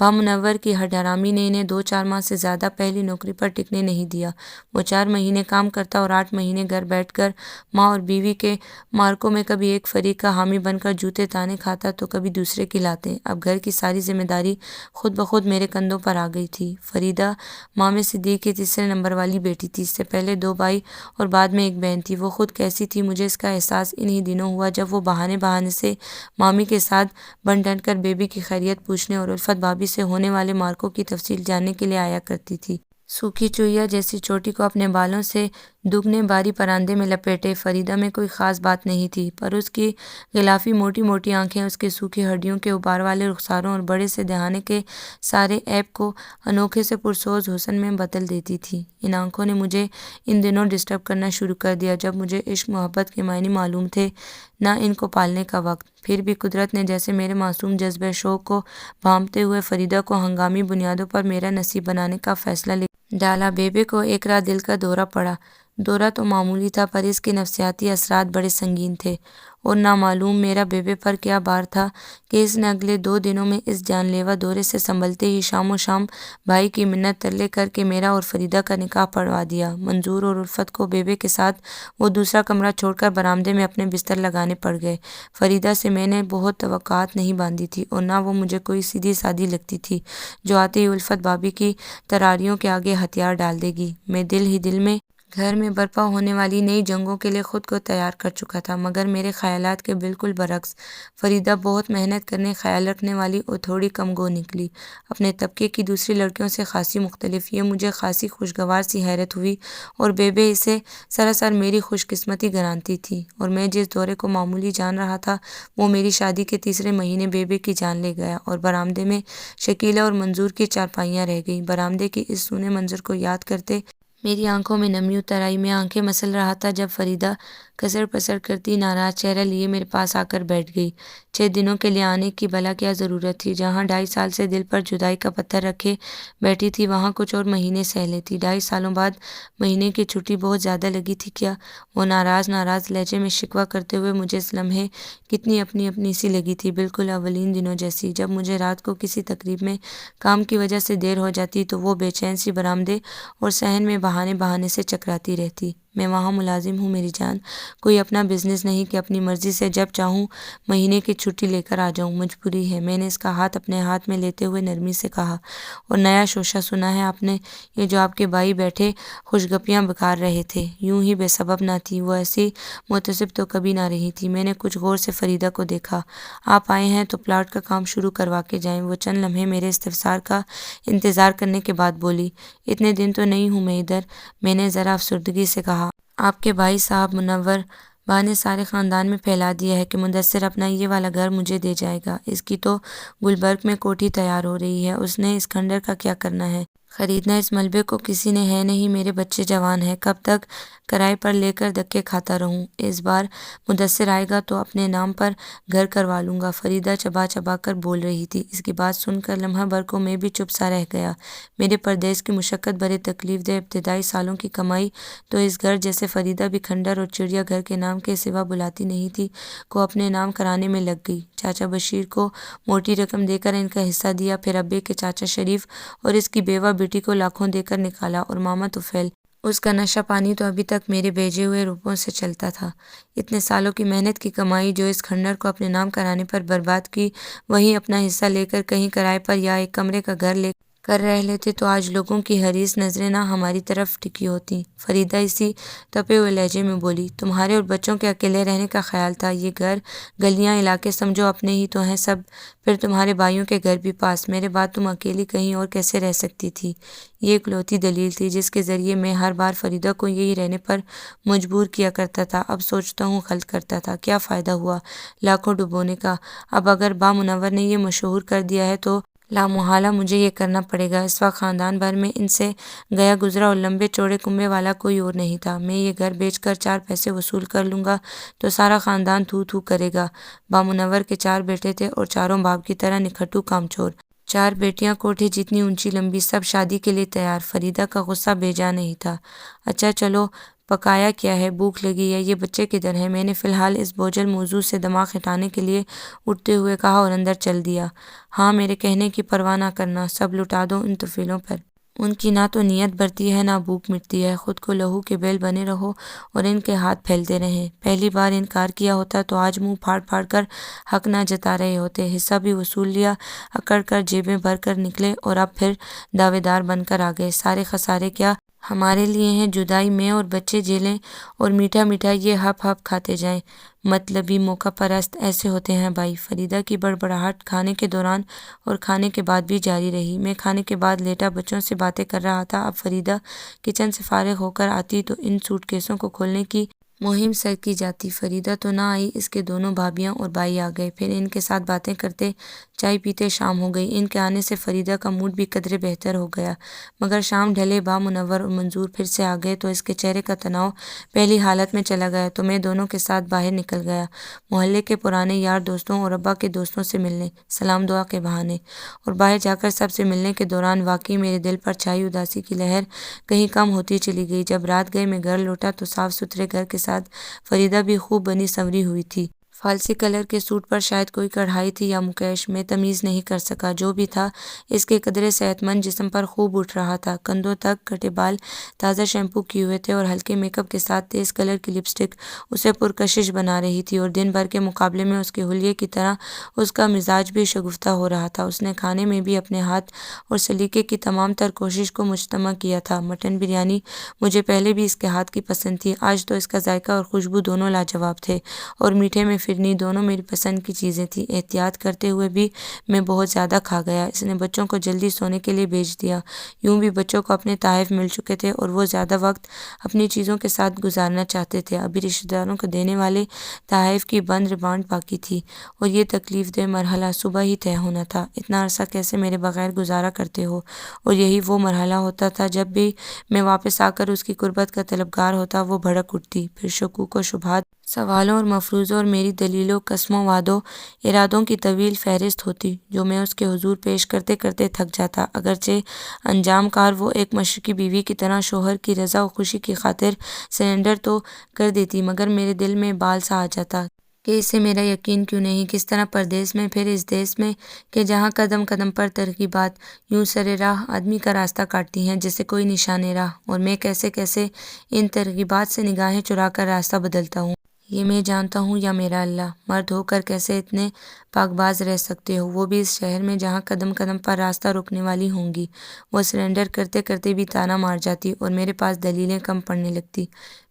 با منور کی ہٹ حرامی نے انہیں 2-4 ماہ سے زیادہ پہلی نوکری پر ٹکنے نہیں دیا۔ وہ 4 مہینے کام کرتا اور 8 مہینے گھر بیٹھ کر ماں اور بیوی کے مارکوں میں کبھی ایک فریق کا حامی بن کر جوتے تانے کھاتا تو کبھی دوسرے کی لاتیں۔ اب گھر کی ساری ذمہ داری خود بخود میرے کندھوں پر آ گئی تھی۔ فریدہ مام صدیق کی تیسرے نمبر والی بیٹی تھی۔ اس سے پہلے 2 بھائی اور بعد میں ایک بہن تھی۔ وہ خود کیسی تھی مجھے اس کا احساس انہی دنوں ہوا جب وہ بہانے سے مامی کے ساتھ بن ٹھن کر بیبی کی خیریت پوچھنے اور الفت بھابھی سے ہونے والے مارکوں کی تفصیل جاننے کے لیے آیا کرتی تھی۔ سوکھی چوہیا جیسی چوٹی کو اپنے بالوں سے دگنے باری پراندے میں لپیٹے فریدہ میں کوئی خاص بات نہیں تھی، پر اس کی غلافی موٹی موٹی آنکھیں اس کے سوکھی ہڈیوں کے ابار والے رخساروں اور بڑے سے دہانے کے سارے عیب کو انوکھے سے پرسوز حسن میں بدل دیتی تھی۔ ان آنکھوں نے مجھے ان دنوں ڈسٹرب کرنا شروع کر دیا جب مجھے عشق محبت کے معنی معلوم تھے، نہ ان کو پالنے کا وقت۔ پھر بھی قدرت نے جیسے میرے معصوم جذبہ شوق کو بھانپتے ہوئے فریدہ کو ہنگامی بنیادوں پر میرا نصیب بنانے کا فیصلہ لے ڈالا۔ بیبے کو ایک رات دل کا دورہ پڑا۔ دورہ تو معمولی تھا پر اس کے نفسیاتی اثرات بڑے سنگین تھے، اور نامعلوم میرا بیبے پر کیا بار تھا کہ اس نے اگلے 2 دنوں میں اس جان لیوا دورے سے سنبھلتے ہی شام و شام بھائی کی منت ترلے کر کے میرا اور فریدہ کا نکاح پڑھوا دیا۔ منظور اور الفت کو بیبے کے ساتھ وہ دوسرا کمرہ چھوڑ کر برآمدے میں اپنے بستر لگانے پڑ گئے۔ فریدہ سے میں نے بہت توقعات نہیں باندھی تھی، اور نہ وہ مجھے کوئی سیدھی سادی لگتی تھی جو آتے ہی الفت بھابھی کی تراریوں کے آگے ہتھیار ڈال دے گی۔ میں دل ہی دل میں گھر میں برپا ہونے والی نئی جنگوں کے لیے خود کو تیار کر چکا تھا، مگر میرے خیالات کے بالکل برعکس فریدہ بہت محنت کرنے، خیال رکھنے والی اور تھوڑی کم گو نکلی۔ اپنے طبقے کی دوسری لڑکیوں سے خاصی مختلف، یہ مجھے خاصی خوشگوار سی حیرت ہوئی، اور بیبے اسے سراسر میری خوش قسمتی گرانتی تھی۔ اور میں جس دورے کو معمولی جان رہا تھا وہ میری شادی کے تیسرے مہینے بیبے کی جان لے گیا، اور برآمدے میں شکیلہ اور منظور کی چارپائیاں رہ گئیں۔ برآمدے کی اس سونے منظر کو یاد کرتے میری آنکھوں میں نمی اتر آئی۔ میں آنکھیں مسل رہا تھا جب فریدہ کسر پسر کرتی ناراض چہرہ لیے میرے پاس آ کر بیٹھ گئی۔ 6 دنوں کے لیے آنے کی بھلا کیا ضرورت تھی؟ جہاں 2.5 سال سے دل پر جدائی کا پتھر رکھے بیٹھی تھی وہاں کچھ اور مہینے سہ لیتی۔ 2.5 سالوں بعد مہینے کی چھٹی بہت زیادہ لگی تھی کیا؟ وہ ناراض لہجے میں شکوہ کرتے ہوئے مجھے اس لمحے کتنی اپنی سی لگی تھی، بالکل اولین دنوں جیسی، جب مجھے رات کو کسی تقریب میں کام کی وجہ سے دیر ہو جاتی تو وہ بے چین سی برآمدے اور صحن میں بہانے سے چکراتی رہتی۔ میں وہاں ملازم ہوں میری جان، کوئی اپنا بزنس نہیں کہ اپنی مرضی سے جب چاہوں مہینے کی چھٹی لے کر آ جاؤں، مجبوری ہے۔ میں نے اس کا ہاتھ اپنے ہاتھ میں لیتے ہوئے نرمی سے کہا۔ اور نیا شوشہ سنا ہے آپ نے؟ یہ جو آپ کے بھائی بیٹھے خوشگپیاں بکار رہے تھے، یوں ہی بے سبب نہ تھی، وہ ایسی متصب تو کبھی نہ رہی تھی۔ میں نے کچھ غور سے فریدہ کو دیکھا۔ آپ آئے ہیں تو پلاٹ کا کام شروع کروا کے جائیں۔ وہ چند لمحے میرے استفسار کا انتظار کرنے کے بعد بولی۔ اتنے دن تو نہیں ہوں میں ادھر، میں نے ذرا افسردگی سے کہا۔ آپ کے بھائی صاحب منور با نے سارے خاندان میں پھیلا دیا ہے کہ مدثر اپنا یہ والا گھر مجھے دے جائے گا۔ اس کی تو گلبرگ میں کوٹھی تیار ہو رہی ہے، اس نے اس کھنڈر کا کیا کرنا ہے؟ خریدنا اس ملبے کو کسی نے ہے نہیں، میرے بچے جوان ہیں، کب تک کرائے پر لے کر دھکے کھاتا رہوں؟ اس بار مدثر آئے گا تو اپنے نام پر گھر کروا لوں گا۔ فریدہ چبا کر بول رہی تھی۔ اس کی بات سن کر لمحہ بھر کو میں بھی چپ سا رہ گیا۔ میرے پردیس کی مشقت بھرے تکلیف دہ ابتدائی سالوں کی کمائی تو اس گھر جسے فریدہ بھی کھنڈر اور چڑیا گھر کے نام کے سوا بلاتی نہیں تھی کو اپنے نام کرانے میں لگ گئی۔ چاچا بشیر کو موٹی رقم دے کر ان کا حصہ دیا، پھر ابے کے چاچا شریف اور اس کی بیوہ بیٹی کو لاکھوں دے کر نکالا، اور ماما طفیل، اس کا نشہ پانی تو ابھی تک میرے بھیجے ہوئے روپوں سے چلتا تھا۔ اتنے سالوں کی محنت کی کمائی جو اس کھنڈر کو اپنے نام کرانے پر برباد کی، وہیں اپنا حصہ لے کر کہیں کرائے پر یا ایک کمرے کا گھر لے کر رہ لیتے تو آج لوگوں کی حریص نظریں نہ ہماری طرف ٹکی ہوتی۔ فریدہ اسی تپے ہوئے لہجے میں بولی۔ تمہارے اور بچوں کے اکیلے رہنے کا خیال تھا، یہ گھر گلیاں علاقے سمجھو اپنے ہی تو ہیں سب، پھر تمہارے بھائیوں کے گھر بھی پاس، میرے بعد تم اکیلی کہیں اور کیسے رہ سکتی تھی؟ یہ اکلوتی دلیل تھی جس کے ذریعے میں ہر بار فریدہ کو یہی رہنے پر مجبور کیا کرتا تھا۔ اب سوچتا ہوں غلط کرتا تھا، کیا فائدہ ہوا لاکھوں ڈبونے کا؟ اب اگر با منور نے یہ مشہور کر دیا ہے تو لامحالہ مجھے یہ کرنا پڑے گا۔ اس وقت خاندان بھر میں ان سے گیا گزرا اور لمبے چوڑے کنبے والا کوئی اور نہیں تھا۔ میں یہ گھر بیچ کر 4 پیسے وصول کر لوں گا تو سارا خاندان تھو کرے گا۔ با منور کے 4 بیٹے تھے اور چاروں باپ کی طرح نکھٹو کامچور۔ 4 بیٹیاں، کوٹھی جتنی اونچی لمبی، سب شادی کے لیے تیار۔ فریدہ کا غصہ بے جا نہیں تھا۔ اچھا چلو پکایا کیا ہے، بھوک لگی ہے، یہ بچے کدھر ہیں؟ میں نے فی الحال اس بوجھل موضوع سے دماغ ہٹانے کے لیے اٹھتے ہوئے کہا اور اندر چل دیا۔ ہاں، میرے کہنے کی پرواہ نہ کرنا، سب لٹا دو ان طفیلوں پر۔ ان کی نہ تو نیت بڑھتی ہے نہ بھوک مٹتی ہے، خود کو لہو کے بیل بنے رہو اور ان کے ہاتھ پھیلتے رہیں۔ پہلی بار انکار کیا ہوتا تو آج منہ پھاڑ پھاڑ کر حق نہ جتا رہے ہوتے، حصہ بھی وصول لیا، اکڑ کر جیبیں بھر کر نکلے اور اب پھر دعوے دار بن کر آ گئے۔ سارے خسارے کیا ہمارے لیے ہیں، جدائی میں اور بچے جیلیں اور میٹھا میٹھا یہ ہپ ہپ کھاتے جائیں۔ مطلبی موقع پرست ایسے ہوتے ہیں بھائی۔ فریدہ کی بڑبڑاہٹ کھانے کے دوران اور کھانے کے بعد بھی جاری رہی۔ میں کھانے کے بعد لیٹا بچوں سے باتیں کر رہا تھا۔ اب فریدہ کچن سے فارغ ہو کر آتی تو ان سوٹ کیسوں کو کھولنے کی مہم سر کی جاتی۔ فریدہ تو نہ آئی، اس کے دونوں بھابیاں اور بھائی آ گئے۔ پھر ان کے ساتھ باتیں کرتے چائے پیتے شام ہو گئی۔ ان کے آنے سے فریدہ کا موڈ بھی قدرے بہتر ہو گیا، مگر شام ڈھلے با منور اور منظور پھر سے آ گئے تو اس کے چہرے کا تناؤ پہلی حالت میں چلا گیا تو میں دونوں کے ساتھ باہر نکل گیا، محلے کے پرانے یار دوستوں اور ابا کے دوستوں سے ملنے، سلام دعا کے بہانے۔ اور باہر جا کر سب سے ملنے کے دوران واقعی میرے دل پر چھائی اداسی کی لہر کہیں کم ہوتی چلی گئی۔ جب رات گئے میں گھر لوٹا تو صاف ستھرے گھر کے ساتھ فریدہ بھی خوب بنی سنوری ہوئی تھی۔ فالسی کلر کے سوٹ پر شاید کوئی کڑھائی تھی یا مکیش، میں تمیز نہیں کر سکا۔ جو بھی تھا، اس کے قدرے صحت مند جسم پر خوب اٹھ رہا تھا۔ کندھوں تک کٹے بال تازہ شیمپو کیے ہوئے تھے اور ہلکے میک اپ کے ساتھ تیز کلر کی لپسٹک اسے پرکشش بنا رہی تھی، اور دن بھر کے مقابلے میں اس کے حلیے کی طرح اس کا مزاج بھی شگفتہ ہو رہا تھا۔ اس نے کھانے میں بھی اپنے ہاتھ اور سلیقے کی تمام تر کوشش کو مجتمع کیا تھا۔ مٹن بریانی مجھے پہلے بھی اس کے ہاتھ کی پسند تھی، آج تو اس کا ذائقہ اور خوشبو دونوں لاجواب تھے، اور میٹھے میں فرنی دونوں میری پسند کی چیزیں تھیں۔ احتیاط کرتے ہوئے بھی میں بہت زیادہ کھا گیا۔ اس نے بچوں کو جلدی سونے کے لیے بھیج دیا۔ یوں بھی بچوں کو اپنے تحائف مل چکے تھے اور وہ زیادہ وقت اپنی چیزوں کے ساتھ گزارنا چاہتے تھے۔ ابھی رشتہ داروں کو دینے والے تحائف کی بند ریبانڈ باقی تھی، اور یہ تکلیف دہ مرحلہ صبح ہی طے ہونا تھا۔ اتنا عرصہ کیسے میرے بغیر گزارا کرتے ہو؟ اور یہی وہ مرحلہ ہوتا تھا جب بھی میں واپس آ کر اس کی قربت کا طلبگار ہوتا، وہ بھڑک اٹھتی۔ پھر شکوک و شبہات، سوالوں اور مفروضوں اور میری دلیلوں، قسموں، وعدوں، ارادوں کی طویل فہرست ہوتی جو میں اس کے حضور پیش کرتے کرتے تھک جاتا۔ اگرچہ انجام کار وہ ایک مشرقی بیوی کی طرح شوہر کی رضا و خوشی کی خاطر سرنڈر تو کر دیتی، مگر میرے دل میں بال سا آ جاتا کہ اسے میرا یقین کیوں نہیں۔ کس طرح پردیس میں، پھر اس دیس میں کہ جہاں قدم قدم پر ترغیبات یوں سر راہ آدمی کا راستہ کاٹتی ہیں جیسے کوئی نشان راہ، اور میں کیسے کیسے ان ترغیبات سے نگاہیں چرا کر راستہ بدلتا ہوں، یہ میں جانتا ہوں یا میرا اللہ۔ مرد ہو کر کیسے اتنے پاک باز رہ سکتے ہو، وہ بھی اس شہر میں جہاں قدم قدم پر راستہ روکنے والی ہوں گی۔ وہ سرنڈر کرتے کرتے بھی تانا مار جاتی اور میرے پاس دلیلیں کم پڑنے لگتی۔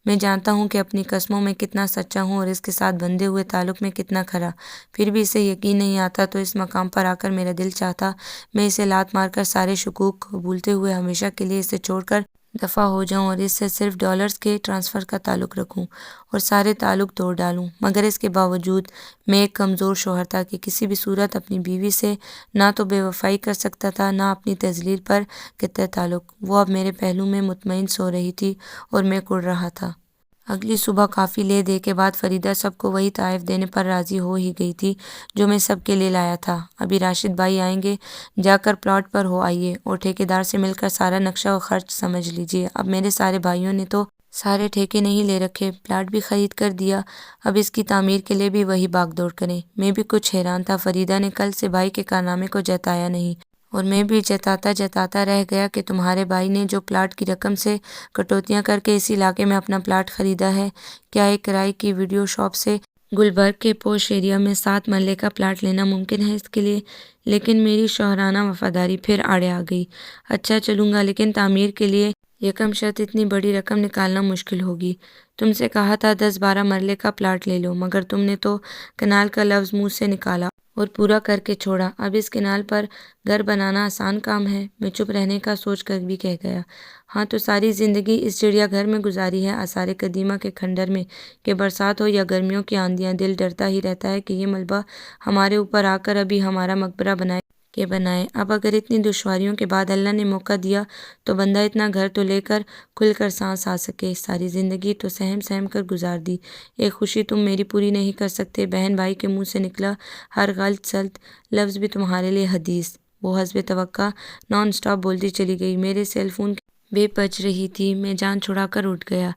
میں جانتا ہوں کہ اپنی قسموں میں کتنا سچا ہوں اور اس کے ساتھ بندھے ہوئے تعلق میں کتنا کھرا، پھر بھی اسے یقین نہیں آتا تو اس مقام پر آ کر میرا دل چاہتا میں اسے لات مار کر سارے شکوک قبولتے ہوئے ہمیشہ کے لیے اسے چھوڑ کر دفع ہو جاؤں اور اس سے صرف ڈالرز کے ٹرانسفر کا تعلق رکھوں اور سارے تعلق توڑ ڈالوں۔ مگر اس کے باوجود میں ایک کمزور شوہر تھا کہ کسی بھی صورت اپنی بیوی سے نہ تو بے وفائی کر سکتا تھا، نہ اپنی تذلیل پر قطع تعلق۔ وہ اب میرے پہلو میں مطمئن سو رہی تھی اور میں کڑ رہا تھا۔ اگلی صبح کافی لے دے کے بعد فریدہ سب کو وہی تحائف دینے پر راضی ہو ہی گئی تھی جو میں سب کے لیے لایا تھا۔ ابھی راشد بھائی آئیں گے، جا کر پلاٹ پر ہو آئیے اور ٹھیکیدار سے مل کر سارا نقشہ و خرچ سمجھ لیجیے۔ اب میرے سارے بھائیوں نے تو سارے ٹھیکے نہیں لے رکھے، پلاٹ بھی خرید کر دیا، اب اس کی تعمیر کے لیے بھی وہی بھاگ دوڑ کریں۔ میں بھی کچھ حیران تھا، فریدہ نے کل سے بھائی کے کارنامے کو جتایا نہیں، اور میں بھی جتاتا رہ گیا کہ تمہارے بھائی نے جو پلاٹ کی رقم سے کٹوتیاں کر کے اس علاقے میں اپنا پلاٹ خریدا ہے، کیا ایک کرائے کی ویڈیو شاپ سے گلبرگ کے پوش ایریا میں 7 مرلے کا پلاٹ لینا ممکن ہے اس کے لیے؟ لیکن میری شوہرانہ وفاداری پھر آڑے آ گئی۔ اچھا چلوں گا، لیکن تعمیر کے لیے یکم شرط اتنی بڑی رقم نکالنا مشکل ہوگی۔ تم سے کہا تھا 10-12 مرلے کا پلاٹ لے لو، مگر تم نے تو کنال کا لفظ منہ سے نکالا اور پورا کر کے چھوڑا۔ اب اس کنال پر گھر بنانا آسان کام ہے؟ میں چپ رہنے کا سوچ کر بھی کہہ گیا، ہاں تو ساری زندگی اس چڑیا گھر میں گزاری ہے، آثار قدیمہ کے کھنڈر میں، کہ برسات ہو یا گرمیوں کی آندیاں دل ڈرتا ہی رہتا ہے کہ یہ ملبہ ہمارے اوپر آ کر ابھی ہمارا مقبرہ بنائے کہ بنائے۔ اب اگر اتنی دشواریوں کے بعد اللہ نے موقع دیا تو بندہ اتنا گھر تو لے کر کھل کر سانس آ سکے۔ ساری زندگی تو سہم سہم کر گزار دی، ایک خوشی تم میری پوری نہیں کر سکتے۔ بہن بھائی کے منہ سے نکلا ہر غلط سلط لفظ بھی تمہارے لیے حدیث۔ وہ حسب توقع نان سٹاپ بولتی چلی گئی۔ میرے سیل فون کی بیل بج رہی تھی، میں جان چھڑا کر اٹھ گیا۔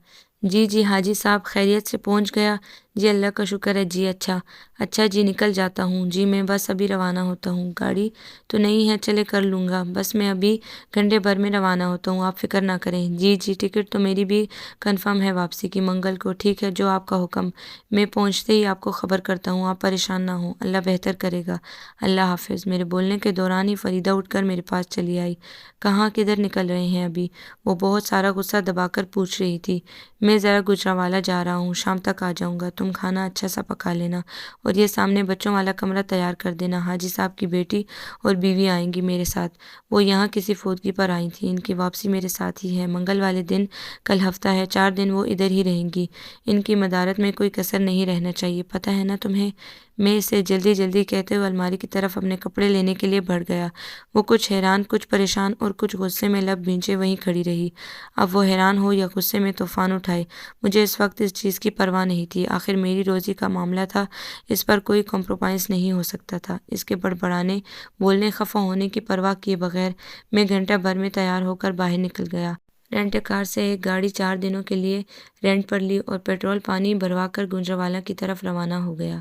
جی جی حاجی صاحب خیریت سے پہنچ گیا؟ جی اللہ کا شکر ہے جی اچھا اچھا جی نکل جاتا ہوں جی میں بس ابھی روانہ ہوتا ہوں گاڑی تو نہیں ہے چلے کر لوں گا بس میں ابھی گھنٹے بھر میں روانہ ہوتا ہوں آپ فکر نہ کریں جی جی ٹکٹ تو میری بھی کنفرم ہے واپسی کی منگل کو ٹھیک ہے جو آپ کا حکم میں پہنچتے ہی آپ کو خبر کرتا ہوں آپ پریشان نہ ہوں اللہ بہتر کرے گا اللہ حافظ میرے بولنے کے دوران ہی فریدہ اٹھ کر میرے پاس چلی آئی کہاں کدھر نکل رہے ہیں ابھی وہ بہت سارا غصہ دبا کر پوچھ رہی تھی میں ذرا گجرانوالہ جا رہا ہوں شام تک آ جاؤں گا تم کھانا اچھا سا پکا لینا اور یہ سامنے بچوں والا کمرہ تیار کر دینا حاجی صاحب کی بیٹی اور بیوی آئیں گی میرے ساتھ وہ یہاں کسی فوتگی پر آئی تھیں ان کی واپسی میرے ساتھ ہی ہے منگل والے دن کل ہفتہ ہے 4 دن وہ ادھر ہی رہیں گی ان کی مدارت میں کوئی کسر نہیں رہنا چاہیے پتہ ہے نا تمہیں میں اسے جلدی جلدی کہتے ہوئے الماری کی طرف اپنے کپڑے لینے کے لیے بڑھ گیا وہ کچھ حیران کچھ پریشان اور کچھ غصے میں لب بھینچے وہیں کھڑی رہی اب وہ حیران ہو یا غصے میں طوفان اٹھائے مجھے اس وقت اس چیز کی پرواہ نہیں تھی آخر میری روزی کا معاملہ تھا اس پر کوئی کمپرومائز نہیں ہو سکتا تھا اس کے بڑبڑانے بولنے خفا ہونے کی پرواہ کیے بغیر میں گھنٹہ بھر میں تیار ہو کر باہر نکل گیا رینٹ کار سے ایک گاڑی 4 دنوں کے لیے رینٹ پر لی اور پیٹرول پانی بھروا کر گجرانوالہ کی طرف روانہ ہو گیا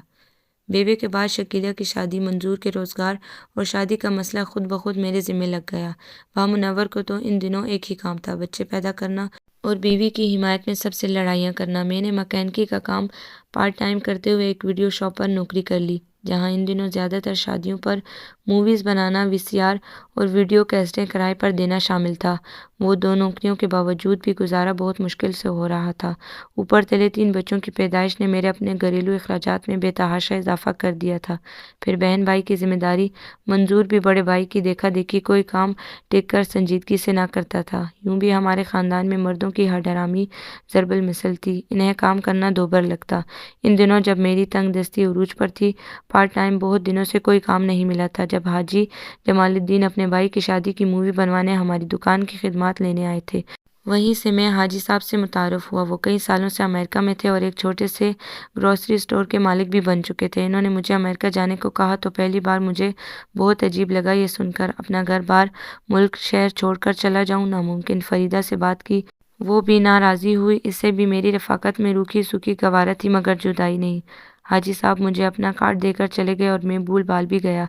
بیوے کے بعد شکیلہ کی شادی منظور کے روزگار اور شادی کا مسئلہ خود بخود میرے ذمہ لگ گیا منور کو تو ان دنوں ایک ہی کام تھا بچے پیدا کرنا اور بیوی کی حمایت میں سب سے لڑائیاں کرنا میں نے مکینکی کا کام پارٹ ٹائم کرتے ہوئے ایک ویڈیو شاپ پر نوکری کر لی جہاں ان دنوں زیادہ تر شادیوں پر موویز بنانا وی سی آر اور ویڈیو کیسٹیں کرائے پر دینا شامل تھا وہ 2 نوکریوں کے باوجود بھی گزارا بہت مشکل سے ہو رہا تھا اوپر تلے 3 بچوں کی پیدائش نے میرے اپنے گھریلو اخراجات میں بے تحاشا اضافہ کر دیا تھا پھر بہن بھائی کی ذمہ داری منظور بھی بڑے بھائی کی دیکھا دیکھی کوئی کام ٹیک کر سنجیدگی سے نہ کرتا تھا یوں بھی ہمارے خاندان میں مردوں کی ہر ڈرامی ضرب المثل تھی انہیں کام کرنا دوبر لگتا ان دنوں جب میری تنگ دستی عروج پر تھی پارٹ ٹائم بہت دنوں سے کوئی کام نہیں ملا تھا جب حاجی جمال الدین اپنے بھائی کی شادی کی مووی بنوانے ہماری دکان کی خدمات لینے آئے تھے وہیں سے میں حاجی صاحب سے متعارف ہوا وہ کئی سالوں سے امریکہ میں تھے اور ایک چھوٹے سے گروسری اسٹور کے مالک بھی بن چکے تھے انہوں نے مجھے امریکہ جانے کو کہا تو پہلی بار مجھے بہت عجیب لگا یہ سن کر اپنا گھر بار ملک شہر چھوڑ کر چلا جاؤں ناممکن فریدہ سے بات کی وہ بھی ناراضی ہوئی اس سے بھی میری رفاقت میں روکھی سوکھی گوارا تھی مگر جدائی نہیں حاجی صاحب مجھے اپنا کارڈ دے کر چلے گئے اور میں بھول بھال بھی گیا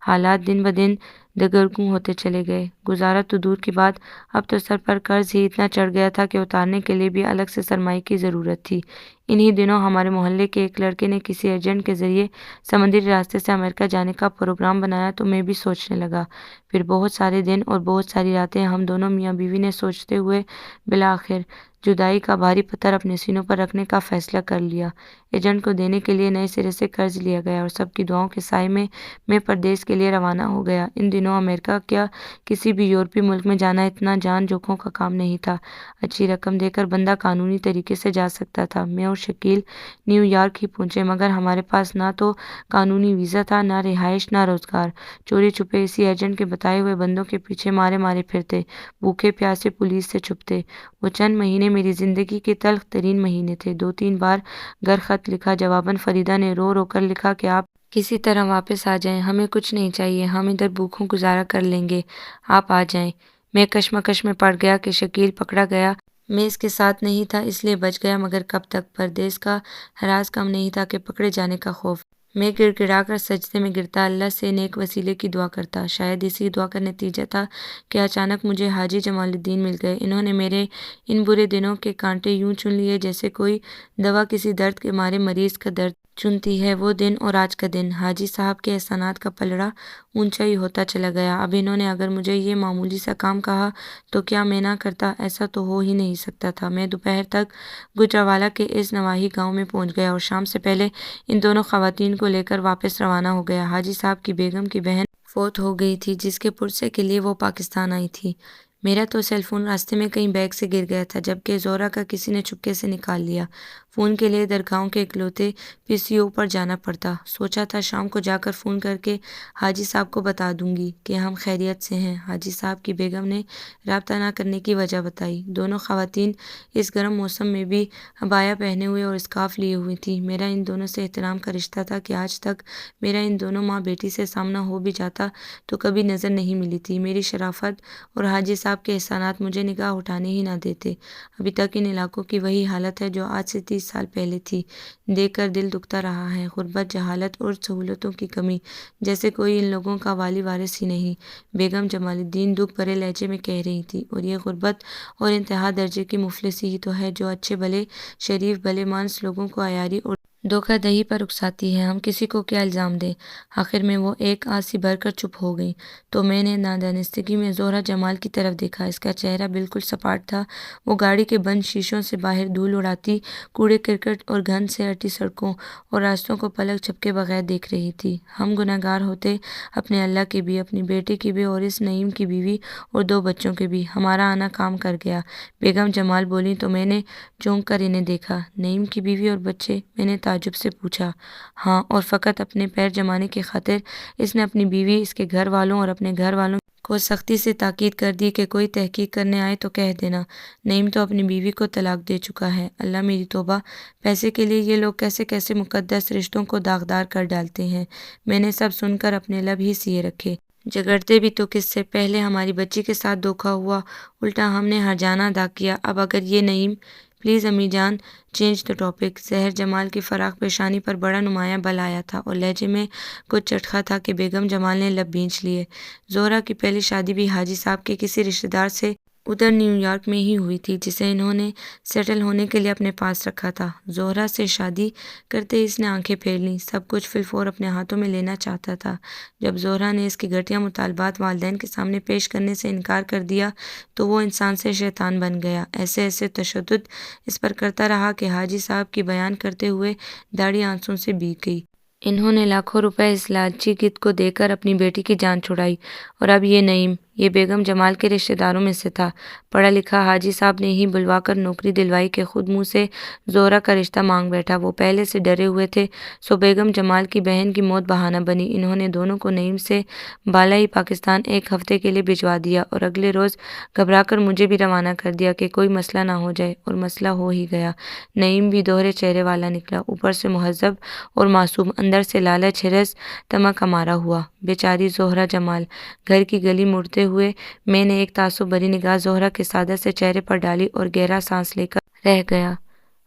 حالات دن بدن دگرگوں ہوتے چلے گئے گزارا تو دور کی بات اب تو سر پر قرض ہی اتنا چڑھ گیا تھا کہ اتارنے کے لیے بھی الگ سے سرمائے کی ضرورت تھی انہی دنوں ہمارے محلے کے ایک لڑکے نے کسی ایجنٹ کے ذریعے سمندری راستے سے امریکہ جانے کا پروگرام بنایا تو میں بھی سوچنے لگا پھر بہت سارے دن اور بہت ساری راتیں ہم دونوں میاں بیوی نے سوچتے ہوئے بالآخر جدائی کا بھاری پتھر اپنے سینوں پر رکھنے کا فیصلہ کر لیا ایجنٹ کو دینے کے لیے نئے سرے سے قرض لیا گیا اور سب کی دعاؤں کے سائے میں پردیس کے لیے روانہ ہو گیا ان دنوں امریکہ کیا کسی بھی یورپی ملک میں جانا اتنا جان جوکھوں کا کام نہیں تھا اچھی رقم دے کر بندہ قانونی طریقے سے جا سکتا تھا میں اور شکیل نیو یارک ہی پہنچے مگر ہمارے پاس نہ تو قانونی ویزا تھا نہ رہائش نہ روزگار چوری چھپے اسی ایجنٹ کے بتائے ہوئے بندوں کے پیچھے مارے مارے پھرتے بھوکے پیاسے پولیس سے چھپتے وہ چند مہینے میری زندگی کے تلخ ترین مہینے تھے 2-3 بار گھر خط لکھا جواباً فریدہ نے رو رو کر لکھا کہ آپ کسی طرح واپس آ جائیں ہمیں کچھ نہیں چاہیے ہم ادھر بھوکوں گزارا کر لیں گے آپ آ جائیں میں کشمکش میں پڑ گیا کہ شکیل پکڑا گیا میں اس کے ساتھ نہیں تھا اس لیے بچ گیا مگر کب تک پردیس کا ہراس کم نہیں تھا کہ پکڑے جانے کا خوف میں گڑ گڑا کر سجدے میں گرتا اللہ سے نیک وسیلے کی دعا کرتا شاید اسی دعا کا نتیجہ تھا کہ اچانک مجھے حاجی جمال الدین مل گئے انہوں نے میرے ان برے دنوں کے کانٹے یوں چن لیے جیسے کوئی دوا کسی درد کے مارے مریض کا درد چنتی ہے وہ دن اور آج کا دن حاجی صاحب کے احسانات کا پلڑا اونچا ہی ہوتا چلا گیا اب انہوں نے اگر مجھے یہ معمولی سا کام کہا تو کیا میں نہ کرتا ایسا تو ہو ہی نہیں سکتا تھا میں دوپہر تک گجرانوالہ کے اس نواحی گاؤں میں پہنچ گیا اور شام سے پہلے ان دونوں خواتین کو لے کر واپس روانہ ہو گیا حاجی صاحب کی بیگم کی بہن فوت ہو گئی تھی جس کے پرسے کے لیے وہ پاکستان آئی تھی میرا تو سیل فون راستے میں کہیں بیگ سے گر گیا تھا جبکہ زہرا کا کسی نے چپکے سے نکال لیا فون کے لیے درگاہوں کے اکلوتے PCO پر جانا پڑتا۔ سوچا تھا شام کو جا کر فون کر کے حاجی صاحب کو بتا دوں گی کہ ہم خیریت سے ہیں۔ حاجی صاحب کی بیگم نے رابطہ نہ کرنے کی وجہ بتائی۔ دونوں خواتین اس گرم موسم میں بھی عبایا پہنے ہوئے اور اسکارف لیے ہوئی تھیں۔ میرا ان دونوں سے احترام کا رشتہ تھا کہ آج تک میرا ان دونوں ماں بیٹی سے سامنا ہو بھی جاتا تو کبھی نظر نہیں ملی تھی۔ میری شرافت اور حاجی صاحب کے احسانات مجھے نگاہ اٹھانے ہی نہ دیتے۔ ابھی تک ان علاقوں کی وہی حالت ہے جو آج سے 30 سال پہلے تھی۔ دیکھ کر دل دکھتا رہا ہے۔ غربت، جہالت اور سہولتوں کی کمی، جیسے کوئی ان لوگوں کا والی وارث ہی نہیں۔ بیگم جمال الدین دکھ بھرے لہجے میں کہہ رہی تھی، اور یہ غربت اور انتہا درجے کی مفلسی ہی تو ہے جو اچھے بھلے شریف بھلے مانس لوگوں کو عیاری اور دھوکہ دہی پر اکساتی ہے۔ ہم کسی کو کیا الزام دیں؟ آخر میں وہ ایک آسی بھر کر چپ ہو گئی تو میں نے نادانستگی میں زہرہ جمال کی طرف دیکھا۔ اس کا چہرہ بالکل سپاٹ تھا۔ وہ گاڑی کے بند شیشوں سے باہر دھول اڑاتی کوڑے کرکٹ اور گند سے اٹی سڑکوں اور راستوں کو پلک جھپکے بغیر دیکھ رہی تھی۔ ہم گنہگار ہوتے، اپنے اللہ کے بھی، اپنی بیٹی کی بھی اور اس نعیم کی بیوی اور 2 بچوں کے بھی۔ ہمارا آنا کام کر گیا، بیگم جمال بولی تو میں نے چونک کر انہیں دیکھا۔ نعیم کی بیوی اور بچے؟ میں نے تعجب سے پوچھا۔ ہاں، اور فقط اپنے پیر جمانے کی خاطر اس نے اپنی بیوی، اس کے گھر والوں اور اپنے گھر والوں کو سختی سے تاکید کر دی کہ کوئی تحقیق کرنے آئے تو کہہ دینا نعیم تو اپنی بیوی کو طلاق دے چکا ہے۔ اللہ میری توبہ، پیسے کے لیے یہ لوگ کیسے کیسے مقدس رشتوں کو داغدار کر ڈالتے ہیں۔ میں نے سب سن کر اپنے لب ہی سیے رکھے۔ جھگڑتے بھی تو کس سے؟ پہلے ہماری بچی کے ساتھ دھوکہ ہوا، الٹا ہم نے ہرجانہ ادا کیا، اب اگر یہ نعیم… پلیز امی جان، چینج دا ٹاپک۔ زہر جمال کی فراخ پیشانی پر بڑا نمایاں بل آیا تھا اور لہجے میں کچھ چٹخا تھا کہ بیگم جمال نے لب بھینچ لیے۔ زہرہ کی پہلی شادی بھی حاجی صاحب کے کسی رشتہ دار سے ادھر نیو یارک میں ہی ہوئی تھی، جسے انہوں نے سیٹل ہونے کے لیے اپنے پاس رکھا تھا۔ زہرہ سے شادی کرتے ہی اس نے آنکھیں پھیر لیں، سب کچھ فی الفور اپنے ہاتھوں میں لینا چاہتا تھا۔ جب زہرہ نے اس کے گھٹیا مطالبات والدین کے سامنے پیش کرنے سے انکار کر دیا تو وہ انسان سے شیطان بن گیا۔ ایسے ایسے تشدد اس پر کرتا رہا کہ حاجی صاحب کی بیان کرتے ہوئے داڑھی آنسوں سے بھیگ گئی۔ انہوں نے لاکھوں روپے اس لالچی گدھ کو دے کر اپنی بیٹی کی جان چھڑائی، اور اب یہ نعیم، یہ بیگم جمال کے رشتہ داروں میں سے تھا۔ پڑھا لکھا حاجی صاحب نے ہی بلوا کر نوکری دلوائی کہ خود منہ سے زہرہ کا رشتہ مانگ بیٹھا۔ وہ پہلے سے ڈرے ہوئے تھے، سو بیگم جمال کی بہن کی موت بہانہ بنی۔ انہوں نے دونوں کو نعیم سے بالائی پاکستان 1 ہفتے کے لیے بھجوا دیا اور اگلے روز گھبرا کر مجھے بھی روانہ کر دیا کہ کوئی مسئلہ نہ ہو جائے، اور مسئلہ ہو ہی گیا۔ نعیم بھی دوہرے چہرے والا نکلا، اوپر سے مہذب اور معصوم، اندر سے لالچ، حرص، طمع کا مارا ہوا۔ بیچاری زہرہ جمال۔ گھر کی گلی مڑتے ہوئے میں نے ایک تعصب بھری نگاہ زہرہ کے سادہ سے چہرے پر ڈالی اور گہرا سانس لے کر رہ گیا۔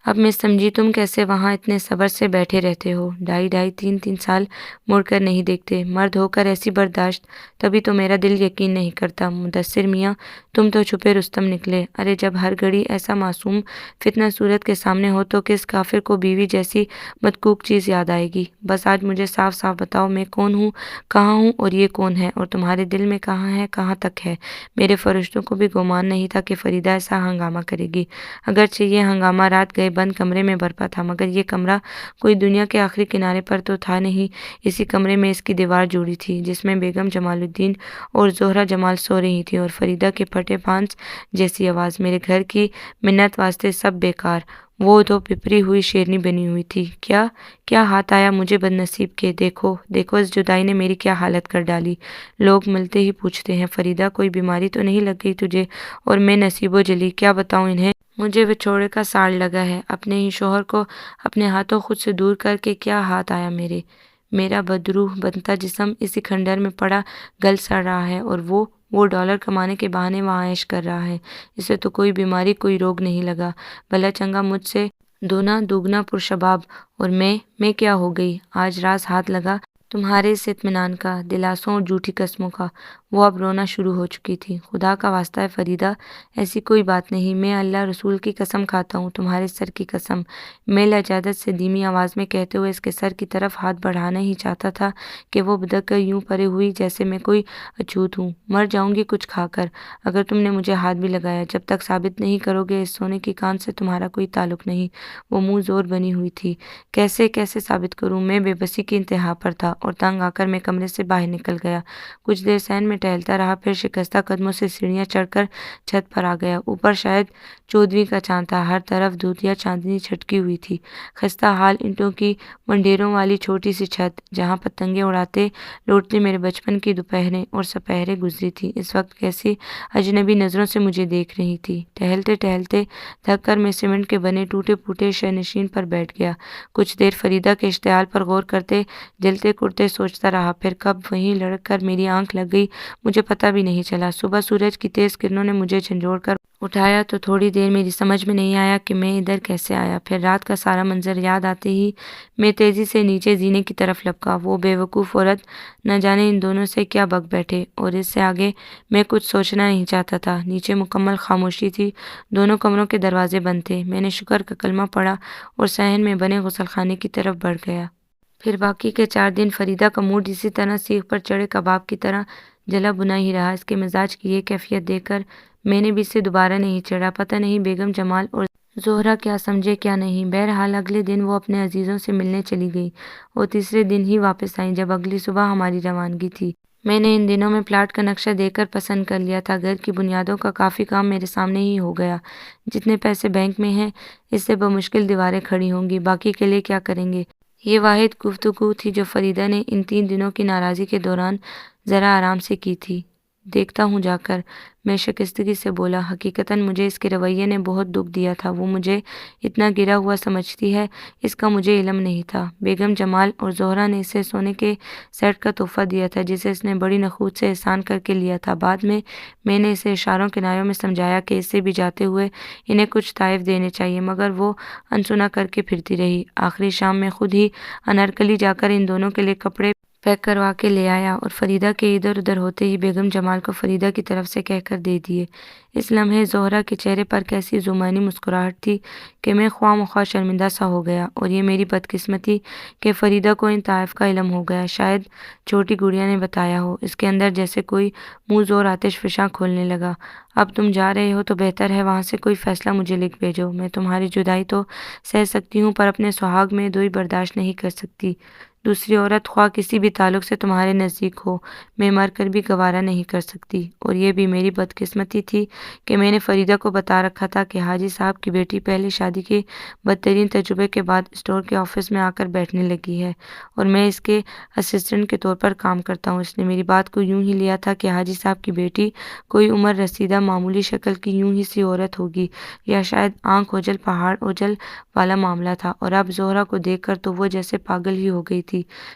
اب میں سمجھی تم کیسے وہاں اتنے صبر سے بیٹھے رہتے ہو، 2.5 سال مڑ کر نہیں دیکھتے، مرد ہو کر ایسی برداشت، تبھی تو میرا دل یقین نہیں کرتا۔ مدثر میاں، تم تو چھپے رستم نکلے۔ ارے جب ہر گھڑی ایسا معصوم فتنہ صورت کے سامنے ہو تو کس کافر کو بیوی جیسی مدکوک چیز یاد آئے گی؟ بس آج مجھے صاف صاف بتاؤ، میں کون ہوں، کہاں ہوں، اور یہ کون ہے، اور تمہارے دل میں کہاں ہے، کہاں تک ہے؟ میرے فرشتوں کو بھی گمان نہیں تھا کہ فریدہ ایسا ہنگامہ کرے گی۔ اگرچہ یہ ہنگامہ رات گئے بند کمرے میں برپا تھا، مگر یہ کمرہ کوئی دنیا کے آخری کنارے پر تو تھا نہیں۔ اسی کمرے میں اس کی دیوار جوڑی تھی جس میں بیگم جمال الدین اور زہرہ جمال سو رہی تھیں، اور فریدہ کے پھٹے پانس جیسی آواز۔ میرے گھر کی منت واسطے سب بیکار۔ وہ تو پپری ہوئی شیرنی بنی ہوئی تھی۔ کیا کیا ہاتھ آیا مجھے بد نصیب کے؟ دیکھو دیکھو، اس جدائی نے میری کیا حالت کر ڈالی۔ لوگ ملتے ہی پوچھتے ہیں، فریدہ کوئی بیماری تو نہیں لگ گئی تجھے؟ اور میں نصیب و جلی کیا بتاؤں انہیں؟ مجھے وچھوڑے کا ساڑ لگا ہے، اپنے ہی شوہر کو اپنے ہاتھوں خود سے دور کر کے کیا ہاتھ آیا میرے؟ میرا بدروح بنتا جسم اسی کھنڈر میں پڑا گل سڑ رہا ہے، اور وہ ڈالر کمانے کے بہانے وہاں عیش کر رہا ہے۔ اسے تو کوئی بیماری، کوئی روگ نہیں لگا، بھلا چنگا مجھ سے دونا دوگنا پرشباب، اور میں کیا ہو گئی؟ آج راز ہاتھ لگا تمہارے اس اطمینان کا، دلاسوں اور جھوٹی قسموں کا۔ وہ اب رونا شروع ہو چکی تھی۔ خدا کا واسطہ ہے فریدہ، ایسی کوئی بات نہیں، میں اللہ رسول کی قسم کھاتا ہوں، تمہارے سر کی قسم۔ میں لجاجت سے دھیمی آواز میں کہتے ہوئے اس کے سر کی طرف ہاتھ بڑھانا ہی چاہتا تھا کہ وہ بدک کر یوں پرے ہوئی جیسے میں کوئی اچھوت ہوں۔ مر جاؤں گی کچھ کھا کر اگر تم نے مجھے ہاتھ بھی لگایا، جب تک ثابت نہیں کرو گے اس سونے کی کان سے تمہارا کوئی تعلق نہیں۔ وہ منہ زور بنی ہوئی تھی۔ کیسے ثابت کروں؟ میں بے بسی کی انتہا پر تھا، اور تنگ آ کر میں کمرے سے باہر نکل گیا۔ کچھ دیر صحن میں ٹہلتا رہا، پھر شکستہ قدموں سے سیڑھیاں چڑھ کر چھت پر آ گیا۔ اوپر شاید 14ویں کا چاند تھا، ہر طرف دودھیا چاندنی چھٹکی ہوئی تھی۔ خستہ حال اینٹوں کی منڈیروں والی چھوٹی سی چھت، جہاں پتنگیں اڑاتے لوٹتے میرے بچپن کی دوپہریں اور سپہریں گزری تھی، اس وقت کیسی اجنبی نظروں سے مجھے دیکھ رہی تھی۔ ٹہلتے ٹہلتے تھک کر میں سیمنٹ کے بنے ٹوٹے پھوٹے شینشین پر بیٹھ گیا۔ کچھ دیر فریدہ کے اشتعال پر غور کرتے جلتے کڑتے سوچتا رہا، پھر کب وہیں لڑک کر میری آنکھ لگ گئی مجھے پتہ بھی نہیں چلا۔ صبح سورج کی تیز کرنوں نے مجھے جھنجھوڑ کر اٹھایا تو تھوڑی دیر میری سمجھ میں نہیں آیا کہ میں ادھر کیسے آیا۔ پھر رات کا سارا منظر یاد آتے ہی میں تیزی سے نیچے زینے کی طرف لپکا۔ وہ بے وقوف عورت نہ جانے ان دونوں سے کیا بک بیٹھے، اور اس سے آگے میں کچھ سوچنا نہیں چاہتا تھا۔ نیچے مکمل خاموشی تھی، دونوں کمروں کے دروازے بند تھے۔ میں نے شکر کا کلمہ پڑھا اور صحن میں بنے غسل خانے کی طرف بڑھ گیا۔ پھر باقی کے 4 دن فریدہ کا موڈ اسی طرح سیخ پر چڑھے کباب کی طرح جلا بنا ہی رہا۔ اس کے مزاج کی یہ کیفیت دیکھ کر میں نے بھی اس سے دوبارہ نہیں چڑھا۔ پتہ نہیں بیگم جمال اور زہرہ کیا سمجھے کیا نہیں۔ بہرحال اگلے دن وہ اپنے عزیزوں سے ملنے چلی گئی اور تیسرے دن ہی واپس آئیں جب اگلی صبح ہماری روانگی تھی۔ میں نے ان دنوں میں پلاٹ کا نقشہ دیکھ کر پسند کر لیا تھا۔ گھر کی بنیادوں کا کافی کام میرے سامنے ہی ہو گیا۔ جتنے پیسے بینک میں ہیں اس سے بمشکل دیواریں کھڑی ہوں گی، باقی کے لیے کیا کریں گے؟ یہ واحد گفتگو تھی جو فریدہ نے ان 3 دنوں کی ناراضی کے دوران ذرا آرام سے کی تھی۔ دیکھتا ہوں جا کر، میں شکستگی سے بولا۔ حقیقتاً مجھے اس کے رویے نے بہت دکھ دیا تھا۔ وہ مجھے اتنا گرا ہوا سمجھتی ہے، اس کا مجھے علم نہیں تھا۔ بیگم جمال اور زہرہ نے اسے سونے کے سیٹ کا تحفہ دیا تھا جسے اس نے بڑی نخوت سے احسان کر کے لیا تھا۔ بعد میں نے اسے اشاروں کنایوں میں سمجھایا کہ اسے بھی جاتے ہوئے انہیں کچھ تحائف دینے چاہیے، مگر وہ انسنا کر کے پھرتی رہی۔ آخری شام میں خود ہی انارکلی جا کر ان دونوں کے لیے کپڑے پیک کروا کے لے آیا اور فریدہ کے ادھر ادھر ہوتے ہی بیگم جمال کو فریدہ کی طرف سے کہہ کر دے دیے۔ اس لمحے زہرہ کے چہرے پر کیسی زمانی مسکراہٹ تھی کہ میں خواہ مخواہ شرمندہ سا ہو گیا، اور یہ میری بدقسمتی کہ فریدہ کو ان تحائف کا علم ہو گیا۔ شاید چھوٹی گڑیا نے بتایا ہو۔ اس کے اندر جیسے کوئی منہ زور آتش فشاں کھولنے لگا۔ اب تم جا رہے ہو تو بہتر ہے وہاں سے کوئی فیصلہ مجھے لکھ بھیجو۔ میں تمہاری جدائی تو سہ سکتی ہوں پر اپنے سہاگ میں دوئی برداشت نہیں کر سکتی۔ دوسری عورت خواہ کسی بھی تعلق سے تمہارے نزدیک ہو، میں مر کر بھی گوارا نہیں کر سکتی۔ اور یہ بھی میری بدقسمتی تھی کہ میں نے فریدہ کو بتا رکھا تھا کہ حاجی صاحب کی بیٹی پہلے شادی کے بدترین تجربے کے بعد اسٹور کے آفس میں آ کر بیٹھنے لگی ہے اور میں اس کے اسسٹنٹ کے طور پر کام کرتا ہوں۔ اس نے میری بات کو یوں ہی لیا تھا کہ حاجی صاحب کی بیٹی کوئی عمر رسیدہ معمولی شکل کی یوں ہی سی عورت ہوگی، یا شاید آنکھ اوجل پہاڑ اوجل والا معاملہ تھا۔ اور اب زہرہ کو دیکھ کر تو وہ جیسے پاگل ہی ہو گئی تھی۔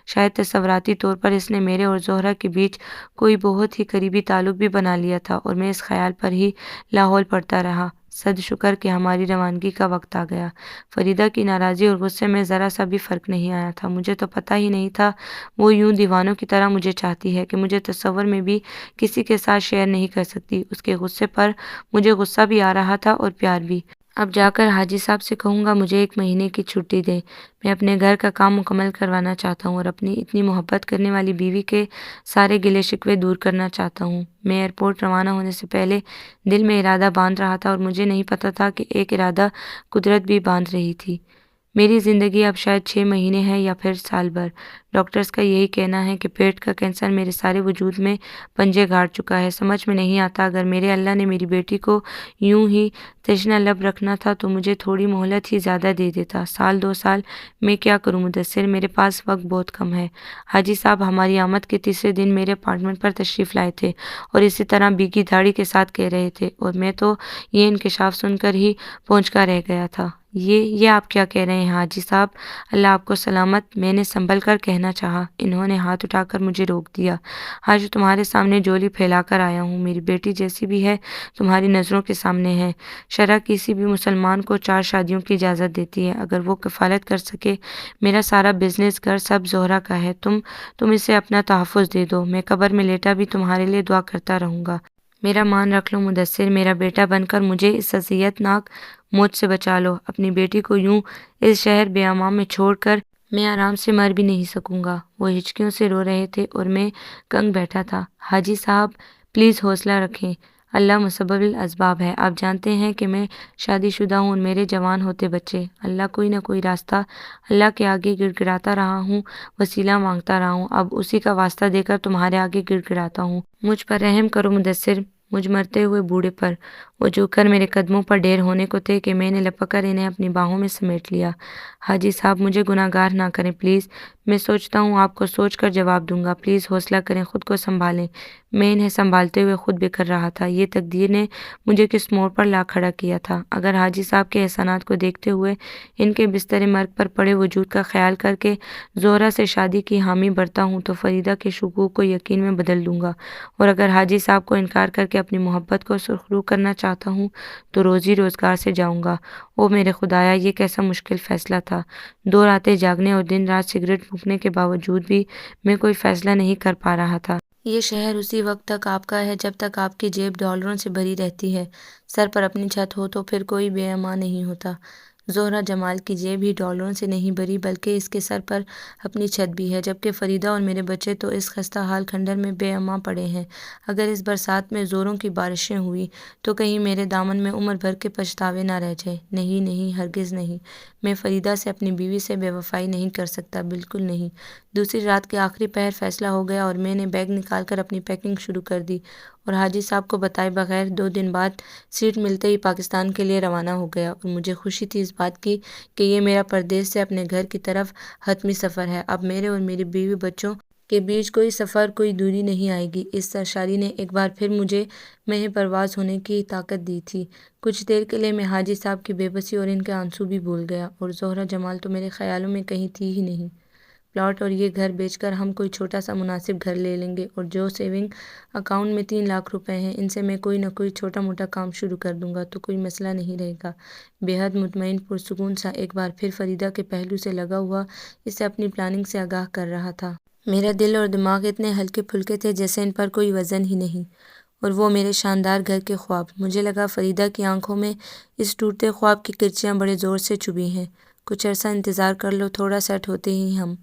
شاید تصوراتی طور پر اس نے میرے اور زہرہ کے بیچ کوئی بہت ہی قریبی تعلق بھی بنا لیا تھا، اور میں اس خیال پر ہی لاحول پڑتا رہا۔ صد شکر کہ ہماری روانگی کا وقت آ گیا۔ فریدہ کی ناراضی اور غصے میں ذرا سا بھی فرق نہیں آیا تھا۔ مجھے تو پتہ ہی نہیں تھا وہ یوں دیوانوں کی طرح مجھے چاہتی ہے کہ مجھے تصور میں بھی کسی کے ساتھ شیئر نہیں کر سکتی۔ اس کے غصے پر مجھے غصہ بھی آ رہا تھا اور پیار بھی۔ اب جا کر حاجی صاحب سے کہوں گا مجھے 1 مہینے کی چھٹی دیں۔ میں اپنے گھر کا کام مکمل کروانا چاہتا ہوں اور اپنی اتنی محبت کرنے والی بیوی کے سارے گلے شکوے دور کرنا چاہتا ہوں۔ میں ایئرپورٹ روانہ ہونے سے پہلے دل میں ارادہ باندھ رہا تھا، اور مجھے نہیں پتہ تھا کہ ایک ارادہ قدرت بھی باندھ رہی تھی۔ میری زندگی اب شاید 6 مہینے ہے یا پھر سال بھر۔ ڈاکٹرز کا یہی کہنا ہے کہ پیٹ کا کینسر میرے سارے وجود میں پنجے گاڑ چکا ہے۔ سمجھ میں نہیں آتا، اگر میرے اللہ نے میری بیٹی کو یوں ہی تشنہ لب رکھنا تھا تو مجھے تھوڑی مہلت ہی زیادہ دے دیتا۔ سال 2 سال میں کیا کروں مدثر، میرے پاس وقت بہت کم ہے۔ حاجی صاحب ہماری آمد کے تیسرے دن میرے اپارٹمنٹ پر تشریف لائے تھے اور اسی طرح بیگی دھاڑی کے ساتھ کہہ رہے تھے، اور میں تو یہ انکشاف سن کر ہی پہنچکا رہ گیا تھا۔ یہ آپ کیا کہہ رہے ہیں حاجی صاحب؟ اللہ آپ کو سلامت، میں نے سنبھل کر کہنا چاہا۔ انہوں نے ہاتھ اٹھا کر مجھے روک دیا۔ آج تمہارے سامنے جولی پھیلا کر آیا ہوں۔ میری بیٹی جیسی بھی ہے تمہاری نظروں کے سامنے ہے۔ شرع کسی بھی مسلمان کو 4 شادیوں کی اجازت دیتی ہے۔ اگر وہ کفالت کر سکے، میرا سارا بزنس گھر سب زہرہ کا ہے۔ تم اسے اپنا تحفظ دے دو، میں قبر میں لیٹا بھی تمہارے لیے دعا کرتا رہوں گا۔ میرا مان رکھ لو مدثر، میرا بیٹا بن کر مجھے اس اذیت ناک موت سے بچا لو۔ اپنی بیٹی کو یوں اس شہر بے امان میں چھوڑ کر میں آرام سے مر بھی نہیں سکوں گا۔ وہ ہچکیوں سے رو رہے تھے اور میں کنگ بیٹھا تھا۔ حاجی صاحب پلیز حوصلہ رکھیں، اللہ مسبب الاسباب ہے۔ آپ جانتے ہیں کہ میں شادی شدہ ہوں اور میرے جوان ہوتے بچے۔ اللہ کوئی نہ کوئی راستہ اللہ کے آگے گڑ گڑاتا رہا ہوں، وسیلہ مانگتا رہا ہوں، اب اسی کا واسطہ دے کر تمہارے آگے گڑ گڑاتا ہوں۔ مجھ پر رحم کرو مدثر، مجھ مرتے ہوئے بوڑھے پر۔ وہ جھک کر میرے قدموں پر ڈھیر ہونے کو تھے کہ میں نے لپک کر انہیں اپنی باہوں میں سمیٹ لیا۔ حاجی صاحب مجھے گناہ گار نہ کریں پلیز، میں سوچتا ہوں آپ کو سوچ کر جواب دوں گا، پلیز حوصلہ کریں، خود کو سنبھالیں۔ میں انہیں سنبھالتے ہوئے خود بکھر رہا تھا۔ یہ تقدیر نے مجھے کس موڑ پر لا کھڑا کیا تھا؟ اگر حاجی صاحب کے احسانات کو دیکھتے ہوئے ان کے بستر مرگ پر پڑے وجود کا خیال کر کے زہرہ سے شادی کی حامی بھرتا ہوں تو فریدہ کے شکوک کو یقین میں بدل دوں گا، اور اگر حاجی صاحب کو انکار کر کے اپنی محبت کو سرخرو کرنا چاہتا ہوں تو روزی روزگار سے جاؤں گا۔ او میرے خدایا، یہ کیسا مشکل فیصلہ تھا۔ 2 راتیں جاگنے اور دن رات سگریٹ پھونکنے کے باوجود بھی میں کوئی فیصلہ نہیں کر پا رہا تھا۔ یہ شہر اسی وقت تک آپ کا ہے جب تک آپ کی جیب ڈالروں سے بھری رہتی ہے، سر پر اپنی چھت ہو تو پھر کوئی بے امان نہیں ہوتا۔ زہرہ جمال کی جیب ہی ڈالروں سے نہیں بھری بلکہ اس کے سر پر اپنی چھت بھی ہے، جبکہ فریدہ اور میرے بچے تو اس خستہ حال کھنڈر میں بے امان پڑے ہیں۔ اگر اس برسات میں زوروں کی بارشیں ہوئی تو کہیں میرے دامن میں عمر بھر کے پچھتاوے نہ رہ جائیں۔ نہیں نہیں، ہرگز نہیں، میں فریدہ سے اپنی بیوی سے بے وفائی نہیں کر سکتا، بالکل نہیں۔ دوسری رات کے آخری پہر فیصلہ ہو گیا اور میں نے بیگ نکال کر اپنی پیکنگ شروع کر دی اور حاجی صاحب کو بتائے بغیر 2 دن بعد سیٹ ملتے ہی پاکستان کے لیے روانہ ہو گیا، اور مجھے خوشی تھی اس بات کی کہ یہ میرا پردیس سے اپنے گھر کی طرف حتمی سفر ہے۔ اب میرے اور میری بیوی بچوں کے بیچ کوئی سفر، کوئی دوری نہیں آئے گی۔ اس سرشاری نے ایک بار پھر مجھے مہہ پرواز ہونے کی طاقت دی تھی۔ کچھ دیر کے لیے میں حاجی صاحب کی بے بسی اور ان کے آنسو بھی بھول گیا، اور زہرہ جمال تو میرے خیالوں میں کہیں تھی ہی نہیں۔ پلاٹ اور یہ گھر بیچ کر ہم کوئی چھوٹا سا مناسب گھر لے لیں گے، اور جو سیونگ اکاؤنٹ میں 3 لاکھ روپے ہیں ان سے میں کوئی نہ کوئی چھوٹا موٹا کام شروع کر دوں گا تو کوئی مسئلہ نہیں رہے گا۔ بے حد مطمئن پرسکون سا ایک بار پھر فریدہ کے پہلو سے لگا ہوا اسے اپنی پلاننگ سے آگاہ کر رہا تھا۔ میرا دل اور دماغ اتنے ہلکے پھلکے تھے جیسے ان پر کوئی وزن ہی نہیں، اور وہ میرے شاندار گھر کے خواب۔ مجھے لگا فریدہ کی آنکھوں میں اس ٹوٹتے خواب کی کرچیاں بڑے زور سے چبھی ہیں۔ کچھ عرصہ انتظار کر لو، تھوڑا سیٹ ہوتے ہی ہم۔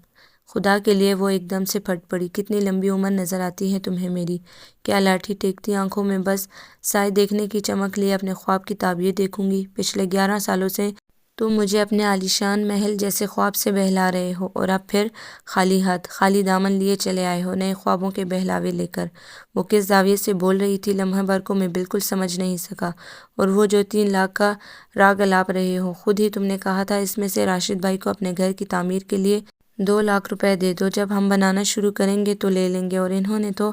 خدا کے لیے، وہ ایک دم سے پھٹ پڑی، کتنی لمبی عمر نظر آتی ہے تمہیں میری۔ کیا لاٹھی ٹیکتی آنکھوں میں بس سائے دیکھنے کی چمک لیے اپنے خواب کی تعبیر دیکھوں گی؟ پچھلے 11 سالوں سے تم مجھے اپنے عالیشان محل جیسے خواب سے بہلا رہے ہو، اور اب پھر خالی ہاتھ، خالی دامن لیے چلے آئے ہو نئے خوابوں کے بہلاوے لے کر۔ وہ کس زاویے سے بول رہی تھی لمحہ بھر کو میں بالکل سمجھ نہیں سکا، اور وہ جو 3 لاکھ کا راگ الاپ رہے ہو، خود ہی تم نے کہا تھا اس میں سے راشد بھائی کو اپنے گھر کی تعمیر کے لیے 2 لاکھ روپے دے دو، جب ہم بنانا شروع کریں گے تو لے لیں گے، اور انہوں نے تو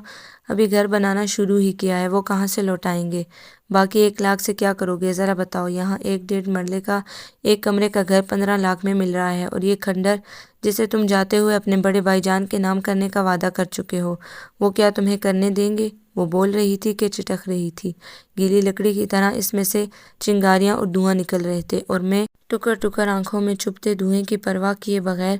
ابھی گھر بنانا شروع ہی کیا ہے، وہ کہاں سے لوٹائیں گے؟ باقی 1 لاکھ سے کیا کرو گے ذرا بتاؤ؟ یہاں 1 1.5 مرلے کا 1 کمرے کا گھر 15 لاکھ میں مل رہا ہے، اور یہ کھنڈر جسے تم جاتے ہوئے اپنے بڑے بھائی جان کے نام کرنے کا وعدہ کر چکے ہو، وہ کیا تمہیں کرنے دیں گے؟ وہ بول رہی تھی کہ چٹخ رہی تھی، گیلی لکڑی کی طرح اس میں سے چنگاریاں اور دھواں نکل رہے تھے، اور میں ٹکر ٹکر آنکھوں میں چھپتے دھوئیں کی پرواہ کیے بغیر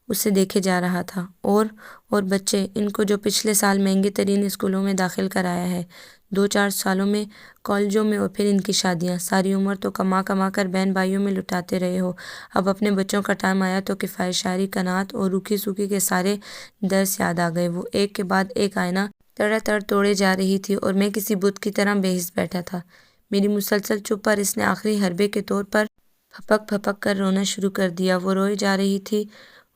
اسے دیکھے جا رہا تھا۔ اور بچے، ان کو جو پچھلے سال مہنگے ترین اسکولوں میں داخل کرایا ہے، 2 4 سالوں میں کالجوں میں، اور پھر ان کی شادیاں، ساری عمر تو کما کما کر بہن بھائیوں میں لٹاتے رہے ہو، اب اپنے بچوں کا ٹائم آیا تو کفایت شعری، قناعت اور روکھی سوکھی کے سارے درس یاد آ گئے۔ وہ ایک کے بعد ایک آئینہ تڑ تڑ توڑے جا رہی تھی، اور میں کسی بت کی طرح بے حس بیٹھا تھا۔ میری مسلسل چپ پر اس نے آخری حربے کے طور پر پھپک پھپک کر رونا شروع کر دیا۔ وہ روئے جا رہی تھی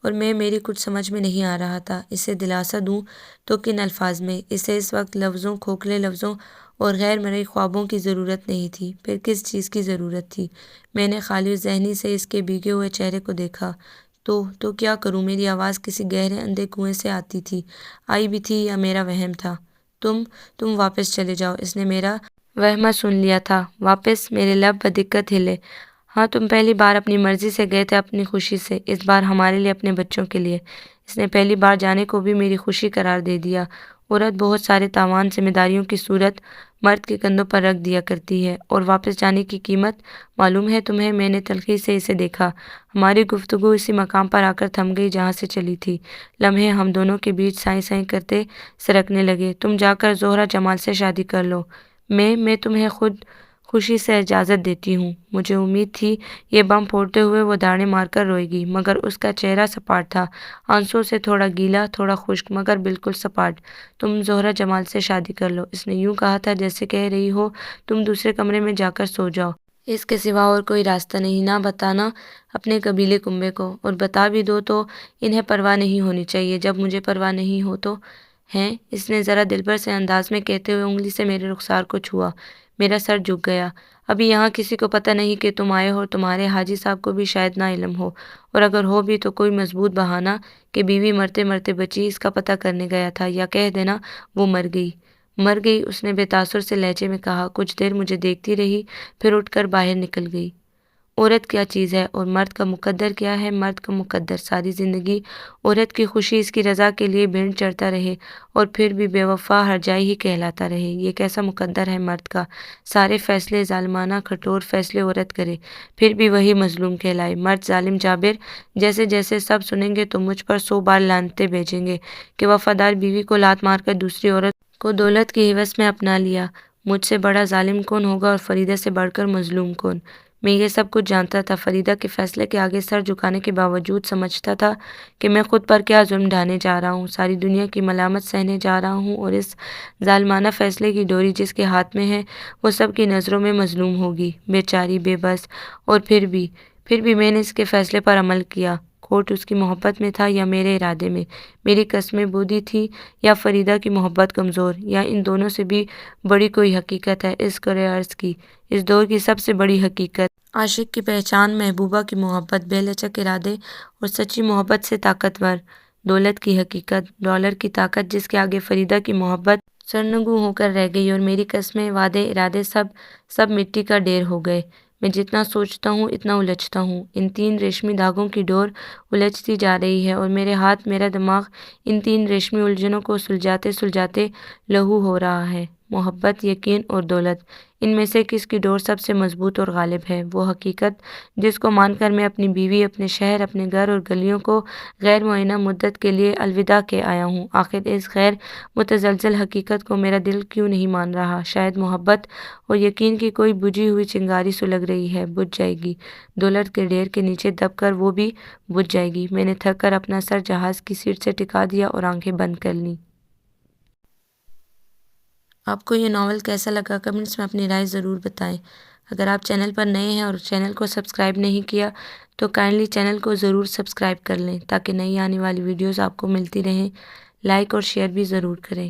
اور میری کچھ سمجھ میں نہیں آ رہا تھا، اسے دلاسا دوں تو کن الفاظ میں؟ اسے اس وقت لفظوں، کھوکھلے لفظوں اور غیر مرئی خوابوں کی ضرورت نہیں تھی، پھر کس چیز کی ضرورت تھی؟ میں نے خالی ذہنی سے اس کے بھیگے ہوئے چہرے کو دیکھا۔ تو کیا کروں؟ میری آواز کسی گہرے اندھے کنویں سے آتی تھی، آئی بھی تھی یا میرا وہم تھا؟ تم واپس چلے جاؤ، اس نے میرا وہمہ سن لیا تھا۔ واپس؟ میرے لب بدقت ہلے۔ ہاں، تم پہلی بار اپنی مرضی سے گئے تھے، اپنی خوشی سے، اس بار ہمارے لیے، اپنے بچوں کے لیے۔ اس نے پہلی بار جانے کو بھی میری خوشی قرار دے دیا۔ عورت بہت سارے تاوان، ذمہ داریوں کی صورت مرد کے کندھوں پر رکھ دیا کرتی ہے، اور واپس جانے کی قیمت معلوم ہے تمہیں؟ میں نے تلخی سے اسے دیکھا۔ ہماری گفتگو اسی مقام پر آ کر تھم گئی جہاں سے چلی تھی۔ لمحے ہم دونوں کے بیچ سائیں سائیں کرتے سرکنے لگے۔ تم جا کر زہرہ جمال سے شادی کر لو۔ میں تمہیں خوشی سے اجازت دیتی ہوں۔ مجھے امید تھی یہ بم پھوڑتے ہوئے وہ داڑیں مار کر روئے گی، مگر اس کا چہرہ سپاٹ تھا، آنسوؤں سے تھوڑا گیلا، تھوڑا خشک، مگر بالکل سپاٹ۔ تم زہرہ جمال سے شادی کر لو، اس نے یوں کہا تھا جیسے کہہ رہی ہو تم دوسرے کمرے میں جا کر سو جاؤ۔ اس کے سوا اور کوئی راستہ نہیں، نہ بتانا اپنے قبیلے کنبے کو، اور بتا بھی دو تو انہیں پرواہ نہیں ہونی چاہیے، جب مجھے پرواہ نہیں ہو تو۔ ہیں؟ اس نے ذرا دلبر سے انداز میں کہتے ہوئے انگلی سے میرے رخسار کو چھوا۔ میرا سر جھک گیا۔ ابھی یہاں کسی کو پتہ نہیں کہ تم آئے ہو، اور تمہارے حاجی صاحب کو بھی شاید نا علم ہو، اور اگر ہو بھی تو کوئی مضبوط بہانہ کہ بیوی مرتے مرتے بچی، اس کا پتہ کرنے گیا تھا، یا کہہ دینا وہ مر گئی۔ مر گئی، اس نے بے تاثر سے لہجے میں کہا۔ کچھ دیر مجھے دیکھتی رہی، پھر اٹھ کر باہر نکل گئی۔ عورت کیا چیز ہے اور مرد کا مقدر کیا ہے؟ مرد کا مقدر ساری زندگی عورت کی خوشی، اس کی رضا کے لیے بھیڑ چڑھتا رہے، اور پھر بھی بے وفا ہرجائی ہی کہلاتا رہے۔ یہ کیسا مقدر ہے مرد کا؟ سارے فیصلے ظالمانہ کھٹور فیصلے عورت کرے، پھر بھی وہی مظلوم کہلائے۔ مرد ظالم جابر، جیسے جیسے سب سنیں گے تو مجھ پر 100 بار لعنتیں بھیجیں گے کہ وفادار بیوی کو لات مار کر دوسری عورت کو دولت کی ہوس میں اپنا لیا۔ مجھ سے بڑا ظالم کون ہوگا، اور فریدہ سے بڑھ کر مظلوم کون؟ میں یہ سب کچھ جانتا تھا، فریدہ کے فیصلے کے آگے سر جھکانے کے باوجود سمجھتا تھا کہ میں خود پر کیا ظلم ڈھانے جا رہا ہوں، ساری دنیا کی ملامت سہنے جا رہا ہوں، اور اس ظالمانہ فیصلے کی ڈوری جس کے ہاتھ میں ہے وہ سب کی نظروں میں مظلوم ہوگی، بیچاری، بے بس۔ اور پھر بھی میں نے اس کے فیصلے پر عمل کیا۔ کھوٹ اس کی محبت میں تھا یا میرے ارادے میں؟ میری قسمیں بودھی تھی یا فریدہ کی محبت کمزور، یا ان دونوں سے بھی بڑی کوئی حقیقت ہے اس کرے عرض کی، اس دور کی سب سے بڑی حقیقت؟ عاشق کی پہچان محبوبہ کی محبت، بے لچک ارادے اور سچی محبت سے طاقتور۔ دولت کی حقیقت، ڈالر کی طاقت جس کے آگے فریدہ کی محبت سرنگوں ہو کر رہ گئی، اور میری قسمیں، وعدے، ارادے سب مٹی کا ڈھیر ہو گئے۔ میں جتنا سوچتا ہوں اتنا الجھتا ہوں۔ ان 3 ریشمی دھاگوں کی ڈور الجھتی جا رہی ہے، اور میرے ہاتھ، میرا دماغ ان 3 ریشمی الجھنوں کو سلجھاتے سلجھاتے لہو ہو رہا ہے۔ محبت، یقین اور دولت، ان میں سے کس کی ڈور سب سے مضبوط اور غالب ہے؟ وہ حقیقت جس کو مان کر میں اپنی بیوی، اپنے شہر، اپنے گھر اور گلیوں کو غیر معینہ مدت کے لیے الوداع کہہ آیا ہوں۔ آخر اس غیر متزلزل حقیقت کو میرا دل کیوں نہیں مان رہا؟ شاید محبت اور یقین کی کوئی بجھی ہوئی چنگاری سلگ رہی ہے، بجھ جائے گی، دولت کے ڈھیر کے نیچے دب کر وہ بھی بجھ جائے گی۔ میں نے تھک کر اپنا سر جہاز کی سیٹ سے ٹکا دیا اور آنکھیں بند کر لیں۔ آپ کو یہ ناول کیسا لگا؟ کمنٹس میں اپنی رائے ضرور بتائیں۔ اگر آپ چینل پر نئے ہیں اور چینل کو سبسکرائب نہیں کیا تو کائنڈلی چینل کو ضرور سبسکرائب کر لیں تاکہ نئی آنے والی ویڈیوز آپ کو ملتی رہیں۔ لائک اور شیئر بھی ضرور کریں۔